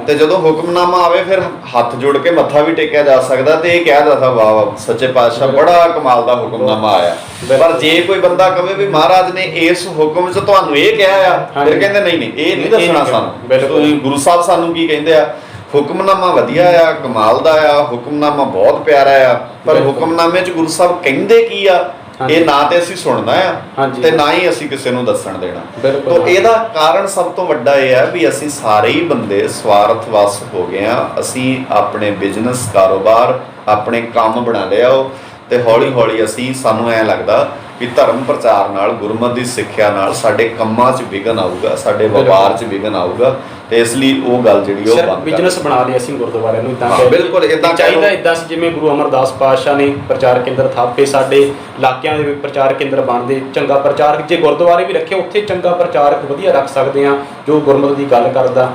ਤੇ ਜਦੋਂ ਹੁਕਮਨਾਮਾ ਆਵੇ ਫਿਰ ਹੱਥ ਜੋੜ ਕੇ ਮੱਥਾ ਵੀ ਟੇਕਿਆ ਜਾ ਸਕਦਾ ਤੇ ਇਹ ਕਹਿ ਦੱਸਦਾ ਵਾਹ ਵਾਹ ਸੱਚੇ ਪਾਤਸ਼ਾਹ ਬੜਾ ਕਮਾਲ ਦਾ ਹੁਕਮਨਾਮਾ ਆਇਆ। ਪਰ ਜੇ ਕੋਈ ਬੰਦਾ ਕਵੇ ਵੀ ਮਹਾਰਾਜ ਨੇ ਇਸ ਹੁਕਮ 'ਚ ਤੁਹਾਨੂੰ ਇਹ ਕਿਹਾ ਆ, ਫਿਰ ਕਹਿੰਦੇ ਨਹੀਂ ਇਹ ਨਹੀਂ ਦੱਸਣਾ ਸਾਨੂੰ। ਗੁਰੂ ਸਾਹਿਬ ਸਾਨੂੰ ਕੀ ਕਹਿੰਦੇ ਆ, ਹੁਕਮਨਾਮਾ ਵਧੀਆ ਆ, ਕਮਾਲ ਦਾ ਆ, ਹੁਕਮਨਾਮਾ ਬਹੁਤ ਪਿਆਰਾ ਆ, ਪਰ ਹੁਕਮਨਾਮੇ 'ਚ ਗੁਰੂ ਸਾਹਿਬ ਕਹਿੰਦੇ ਕੀ ਆ ਹਾਂਜੀ। ਇਹ ਨਾ ਤੇ ਅਸੀਂ ਸੁਣਨਾ ਆ ਹਾਂਜੀ। ਤੇ ਨਾ ਹੀ ਅਸੀਂ ਕਿਸੇ ਨੂੰ ਦੱਸਣ ਦੇਣਾ। ਬਿਲਕੁਲ। ਤਾਂ ਇਹਦਾ ਕਾਰਨ ਸਭ ਤੋਂ ਵੱਡਾ ਇਹ ਹੈ ਵੀ ਅਸੀਂ ਸਾਰੇ ਹੀ ਬੰਦੇ ਸਵਾਰਥ ਵਸ ਹੋ ਗਏ ਆ। ਅਸੀਂ ਆਪਣੇ ਬਿਜ਼ਨਸ ਕਾਰੋਬਾਰ ਆਪਣੇ ਕੰਮ ਬਣਾ ਲਿਆ ਉਹ, ਤੇ ਹੌਲੀ ਹੌਲੀ ਸਾਨੂੰ ਐਂ ਲੱਗਦਾ ਵੀ ਧਰਮ ਪ੍ਰਚਾਰ ਨਾਲ ਗੁਰਮਤਿ ਦੀ ਸਿੱਖਿਆ ਨਾਲ ਸਾਡੇ ਕੰਮਾਂ 'ਚ ਵਿਘਨ ਆਊਗਾ, ਸਾਡੇ ਵਪਾਰ 'ਚ ਵਿਘਨ ਆਊਗਾ, ਤੇ ਇਸ ਲਈ ਉਹ ਗੱਲ ਜਿਹੜੀ ਉਹ ਬੰਦ ਬਿਜ਼ਨਸ ਬਣਾ ਲਿਆ ਅਸੀਂ ਗੁਰਦੁਆਰੇ ਨੂੰ ਇਦਾਂ ਬਿਲਕੁਲ ਇਦਾਂ ਚਾਹੀਦਾ। ਇਦਾਂ ਸੀ ਜਿਵੇਂ ਗੁਰੂ ਅਮਰਦਾਸ ਪਾਤਸ਼ਾਹ ਨੇ ਪ੍ਰਚਾਰ ਕੇਂਦਰ ਥਾਪੇ, ਸਾਡੇ ਇਲਾਕਿਆਂ ਦੇ ਵਿੱਚ ਪ੍ਰਚਾਰ ਕੇਂਦਰ ਬਣਦੇ, ਚੰਗਾ ਪ੍ਰਚਾਰਕ ਜੇ ਗੁਰਦੁਆਰੇ ਵੀ ਰੱਖੇ ਉੱਥੇ ਚੰਗਾ ਪ੍ਰਚਾਰਕ ਵਧੀਆ ਰੱਖ ਸਕਦੇ ਆ ਜੋ ਗੁਰਮਤਿ ਦੀ ਗੱਲ ਕਰਦਾ,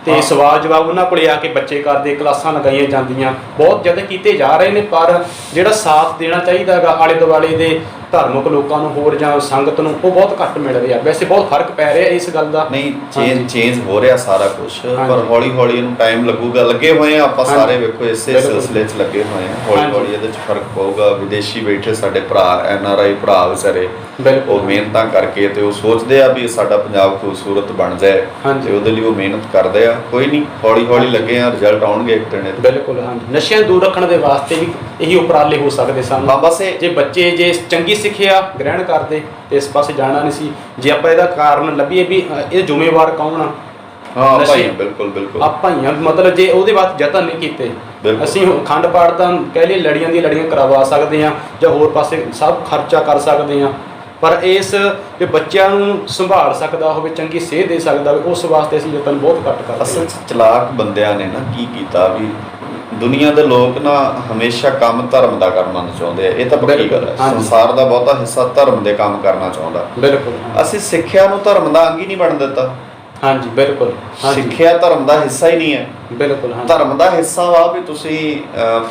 ਤੇ ਸਵਾਲ ਜਵਾਬ ਉਹਨਾਂ ਕੋਲੇ ਆ ਕੇ ਬੱਚੇ ਕਰਦੇ, ਕਲਾਸਾਂ ਲਗਾਈਆਂ ਜਾਂਦੀਆਂ, ਬਹੁਤ ਜ਼ਿਆਦਾ ਕੀਤੇ ਜਾ ਰਹੇ ਨੇ। ਪਰ ਜਿਹੜਾ ਸਾਥ ਦੇਣਾ ਚਾਹੀਦਾ ਹੈਗਾ ਆਲੇ ਦੁਆਲੇ ਦੇ ਧਾਰਮਿਕ ਲੋਕਾਂ ਨੂੰ ਹੋਰ ਜਾਂ ਸੰਗਤ ਨੂੰ, ਉਹ ਬਹੁਤ ਘੱਟ ਮਿਲ ਰਿਹਾ। ਵੈਸੇ ਬਹੁਤ ਫਰਕ ਪੈ ਰਿਹਾ ਇਸ ਗੱਲ ਦਾ। ਨਹੀਂ, ਚੇਂਜ ਹੋ ਰਿਹਾ ਸਾਰਾ ਕੁਝ, ਪਰ ਹੌਲੀ ਹੌਲੀ ਇਹਨੂੰ ਟਾਈਮ ਲੱਗੂਗਾ। ਲੱਗੇ ਹੋਏ ਆ ਆਪਾਂ ਸਾਰੇ, ਵੇਖੋ ਇਸੇ ਸਿਲਸਿਲੇ 'ਚ ਲੱਗੇ ਹੋਏ ਆ। ਹੌਲੀ ਹੌਲੀ ਇਹਦੇ 'ਚ ਫਰਕ ਪਊਗਾ। ਵਿਦੇਸ਼ੀ ਬੈਠੇ ਸਾਡੇ ਭਰਾ, NRI ਭਰਾ ਵਿਚਾਰੇ, ਉਹ ਮਿਹਨਤਾਂ ਕਰਕੇ ਤੇ ਉਹ ਸੋਚਦੇ ਆ ਵੀ ਸਾਡਾ ਪੰਜਾਬ ਖੂਬਸੂਰਤ ਬਣ ਜਾਏ, ਤੇ ਉਹਦੇ ਲਈ ਉਹ ਮਿਹਨਤ ਕਰਦੇ ਆ। ਕੋਈ ਨਹੀਂ, ਹੌਲੀ ਹੌਲੀ ਲੱਗੇ ਆ, ਰਿਜ਼ਲਟ ਆਉਣਗੇ ਇੱਕ ਦਿਨ। ਬਿਲਕੁਲ। ਹਾਂਜੀ, ਨਸ਼ਿਆਂ ਨੂੰ ਦੂਰ ਰੱਖਣ ਦੇ ਵਾਸਤੇ ਵੀ ਇਹੀ ਉਪਰਾਲੇ ਹੋ ਸਕਦੇ ਸਨ। ਬਸ ਜੇ ਬੱਚੇ ਜੇ ਚੰਗੀ ਸਿੱਖਿਆ ਗ੍ਰਹਿਣ ਕਰਦੇ ਤੇ ਇਸ ਪਾਸੇ ਜਾਣਾ ਨਹੀਂ ਸੀ। ਜੇ ਆਪਾਂ ਇਹਦਾ ਕਾਰਨ ਲੱਭੀਏ ਵੀ ਇਹ ਜ਼ਿੰਮੇਵਾਰ ਕੌਣ ਆ? ਹਾਂ ਭਾਈ, ਬਿਲਕੁਲ ਬਿਲਕੁਲ ਆਪਾਂ ਹੀ ਆ। ਮਤਲਬ ਜੇ ਉਹਦੇ ਵਾਸਤੇ ਯਤਨ ਨਹੀਂ ਕੀਤੇ, ਅਸੀਂ ਅਖੰਡ ਪਾਠ ਤਾਂ ਕਹਿ ਲਈਏ ਲੜੀਆਂ ਦੀਆਂ ਲੜੀਆਂ ਕਰਵਾ ਸਕਦੇ ਹਾਂ, ਜਾਂ ਹੋਰ ਪਾਸੇ ਸਭ ਖਰਚਾ ਕਰ ਸਕਦੇ ਹਾਂ, ਪਰ ਇਸ ਜੇ ਬੱਚਿਆਂ ਨੂੰ ਸੰਭਾਲ ਸਕਦਾ ਹੋਵੇ, ਚੰਗੀ ਸੇਧ ਦੇ ਸਕਦਾ ਹੋਵੇ, ਉਸ ਵਾਸਤੇ ਅਸੀਂ ਯਤਨ ਬਹੁਤ ਘੱਟ ਕਰਦੇ। ਅਸਲ 'ਚ ਚਲਾਕ ਬੰਦਿਆਂ ਨੇ ਨਾ ਕੀ ਕੀਤਾ ਵੀ ਦੁਨੀਆ ਦੇ ਲੋਕ ਨਾ ਹਮੇਸ਼ਾ ਕੰਮ ਧਰਮ ਦਾ ਕਰਨਾ ਚਾਹੁੰਦੇ ਆ। ਇਹ ਤਾਂ ਪੱਕੀ ਗੱਲ ਹੈ। ਸੰਸਾਰ ਦਾ ਬਹੁਤਾ ਹਿੱਸਾ ਧਰਮ ਦੇ ਕੰਮ ਕਰਨਾ ਚਾਹੁੰਦਾ। ਬਿਲਕੁਲ। ਅਸੀਂ ਸਿੱਖਿਆ ਨੂੰ ਧਰਮ ਦਾ ਅੰਗ ਹੀ ਨਹੀਂ ਬਣ ਦਿੱਤਾ। ਹਾਂਜੀ, ਬਿਲਕੁਲ। ਸਿੱਖਿਆ ਧਰਮ ਦਾ ਹਿੱਸਾ ਹੀ ਨਹੀਂ ਹੈ। ਬਿਲਕੁਲ। ਧਰਮ ਦਾ ਹਿੱਸਾ ਵਾ ਵੀ ਤੁਸੀਂ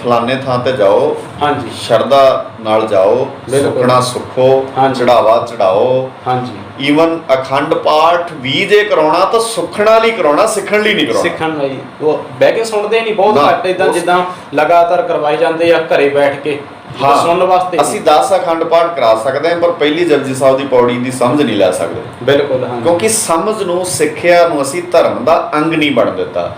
ਫਲਾਣੇ ਥਾਂ ਤੇ ਜਾਓ, ਹਾਂਜੀ, ਸ਼ਰਧਾ ਨਾਲ ਜਾਓ, ਸੁਖਣਾ ਸੁਖੋ, ਚੜਾਵਾ ਚੜਾਓ। ਹਾਂਜੀ, ਈਵਨ ਅਖੰਡ ਪਾਠ ਵੀ ਜੇ ਕਰਾਉਣਾ ਤਾਂ ਸੁਖਣਾ ਲਈ ਕਰਾਉਣਾ, ਸਿੱਖਣ ਲਈ ਨਹੀਂ ਕਰਾਉਣਾ। ਸਿੱਖਣ ਲਈ ਉਹ ਬਹਿ ਕੇ ਸੁਣਦੇ ਨਹੀਂ, ਬਹੁਤ ਘੱਟ। ਇਦਾਂ ਜਿੱਦਾਂ ਲਗਾਤਾਰ ਕਰਵਾਏ ਜਾਂਦੇ ਆ ਘਰੇ ਬੈਠ ਕੇ ਸੁਣਨ ਵਾਸਤੇ। ਅਸੀਂ 10 ਅਖੰਡ ਪਾਠ ਕਰਾ ਸਕਦੇ ਹਾਂ, ਪਰ ਪਹਿਲੀ ਜਪਜੀ ਸਾਹਿਬ ਦੀ ਪੌੜੀ ਦੀ ਸਮਝ ਨਹੀਂ ਲੈ ਸਕਦੇ। ਬਿਲਕੁਲ। ਕਿਉਂਕਿ ਸਮਝ ਨੂੰ, ਸਿੱਖਿਆ ਨੂੰ ਅਸੀਂ ਧਰਮ ਦਾ ਅੰਗ ਨਹੀਂ ਬਣ ਦਿੱਤਾ।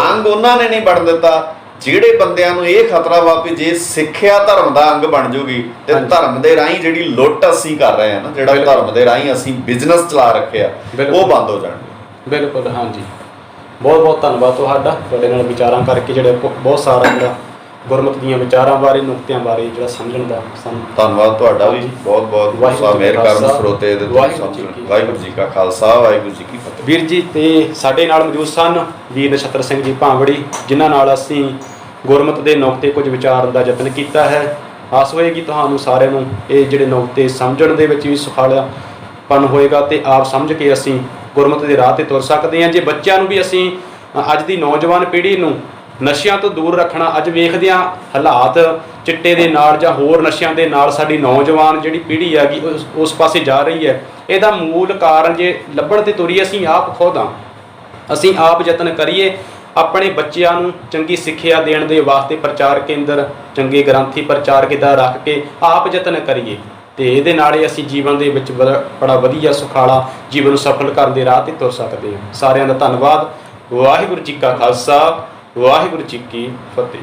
ਅੰਗ ਉਹਨਾਂ ਨੇ ਨਹੀਂ ਬਣ ਦਿੱਤਾ ਜਿਹੜੇ ਬੰਦਿਆਂ ਨੂੰ ਇਹ ਖਤਰਾ ਵਾ ਵੀ ਜੇ ਸਿੱਖਿਆ ਧਰਮ ਦਾ ਅੰਗ ਬਣ ਜੂਗੀ ਤੇ ਧਰਮ ਦੇ ਰਾਹੀਂ ਜਿਹੜੀ ਲੁੱਟ ਅਸੀਂ ਕਰ ਰਹੇ ਹਾਂ ਨਾ, ਜਿਹੜਾ ਧਰਮ ਦੇ ਰਾਹੀਂ ਅਸੀਂ ਬਿਜ਼ਨਸ ਚਲਾ ਰੱਖਿਆ, ਉਹ ਬੰਦ ਹੋ ਜਾਣਗੇ। ਬਿਲਕੁਲ। ਹਾਂਜੀ, ਬਹੁਤ ਬਹੁਤ ਧੰਨਵਾਦ ਤੁਹਾਡੇ ਨਾਲ ਵਿਚਾਰਾਂ ਕਰਕੇ, ਜਿਹੜੇ ਬਹੁਤ ਸਾਰਾ ਜਿਹੜਾ ਗੁਰਮਤਿ ਦੀਆਂ ਵਿਚਾਰਾਂ ਬਾਰੇ, ਨੁਕਤਿਆਂ ਬਾਰੇ ਜਿਹੜਾ ਸਮਝਣ ਦਾ ਸਾਨੂੰ ਧੰਨਵਾਦ ਤੁਹਾਡਾ ਵੀ ਬਹੁਤ ਬਹੁਤ। ਵਾਹਿਗੁਰੂ ਮਿਹਰ ਕਰਨ ਸਰੋਤੇ ਦੇ। ਵਾਹਿਗੁਰੂ ਜੀ ਕਾ ਖਾਲਸਾ, ਵਾਹਿਗੁਰੂ ਜੀ ਕੀ ਫਤਿਹ। ਵੀਰ ਜੀ ਤੇ ਸਾਡੇ ਨਾਲ ਮੌਜੂਦ ਸਨ ਵੀਰ ਨਛੱਤਰ ਸਿੰਘ ਜੀ ਭਾਂਵੜੀ, ਜਿਨ੍ਹਾਂ ਨਾਲ ਅਸੀਂ ਗੁਰਮਤਿ ਦੇ ਨੁਕਤੇ ਕੁਝ ਵਿਚਾਰਨ ਦਾ ਯਤਨ ਕੀਤਾ ਹੈ। ਆਸ ਹੋਏਗੀ ਤੁਹਾਨੂੰ ਸਾਰਿਆਂ ਨੂੰ ਇਹ ਜਿਹੜੇ ਨੁਕਤੇ ਸਮਝਣ ਦੇ ਵਿੱਚ ਵੀ ਸੁਖਾਲਾਪਨ ਹੋਏਗਾ, ਤੇ ਆਪ ਸਮਝ ਕੇ ਅਸੀਂ ਗੁਰਮਤਿ ਦੇ ਰਾਹ ਤੇ ਤੁਰ ਸਕਦੇ ਹਾਂ। ਜੇ ਬੱਚਿਆਂ ਨੂੰ ਵੀ ਅਸੀਂ ਅੱਜ ਦੀ ਨੌਜਵਾਨ ਪੀੜ੍ਹੀ ਨੂੰ ਨਸ਼ਿਆਂ ਤੋਂ ਦੂਰ ਰੱਖਣਾ, ਅੱਜ ਵੇਖਦੇ ਹਾਂ ਹਾਲਾਤ ਚਿੱਟੇ ਦੇ ਨਾਲ ਜਾਂ ਹੋਰ ਨਸ਼ਿਆਂ ਦੇ ਨਾਲ ਸਾਡੀ ਨੌਜਵਾਨ ਜਿਹੜੀ ਪੀੜ੍ਹੀ ਹੈਗੀ ਉਸ ਪਾਸੇ ਜਾ ਰਹੀ ਹੈ। ਇਹਦਾ ਮੂਲ ਕਾਰਨ ਜੇ ਲੱਭਣ ਤੇ ਤੁਰੀਏ, ਅਸੀਂ ਆਪ ਖੁਦ ਹਾਂ। ਅਸੀਂ ਆਪ ਯਤਨ ਕਰੀਏ ਆਪਣੇ ਬੱਚਿਆਂ ਨੂੰ ਚੰਗੀ ਸਿੱਖਿਆ ਦੇਣ ਦੇ ਵਾਸਤੇ, ਪ੍ਰਚਾਰ ਕੇਂਦਰ, ਚੰਗੇ ਗ੍ਰੰਥੀ ਪ੍ਰਚਾਰਕ ਦਾ ਰੱਖ ਕੇ ਆਪ ਯਤਨ ਕਰੀਏ, ਤੇ ਇਹਦੇ ਨਾਲ ਅਸੀਂ ਜੀਵਨ ਦੇ ਵਿੱਚ ਬੜਾ ਵਧੀਆ ਸੁਖਾਲਾ ਜੀਵਨ ਨੂੰ ਸਫਲ ਕਰਨ ਦੇ ਰਾਹ ਤੇ ਤੁਰ ਸਕਦੇ ਹਾਂ। ਸਾਰਿਆਂ ਦਾ ਧੰਨਵਾਦ। ਵਾਹਿਗੁਰੂ ਜੀ ਕਾ ਖਾਲਸਾ, ਵਾਹਿਗੁਰੂ ਜੀ ਕੀ ਫਤਿਹ।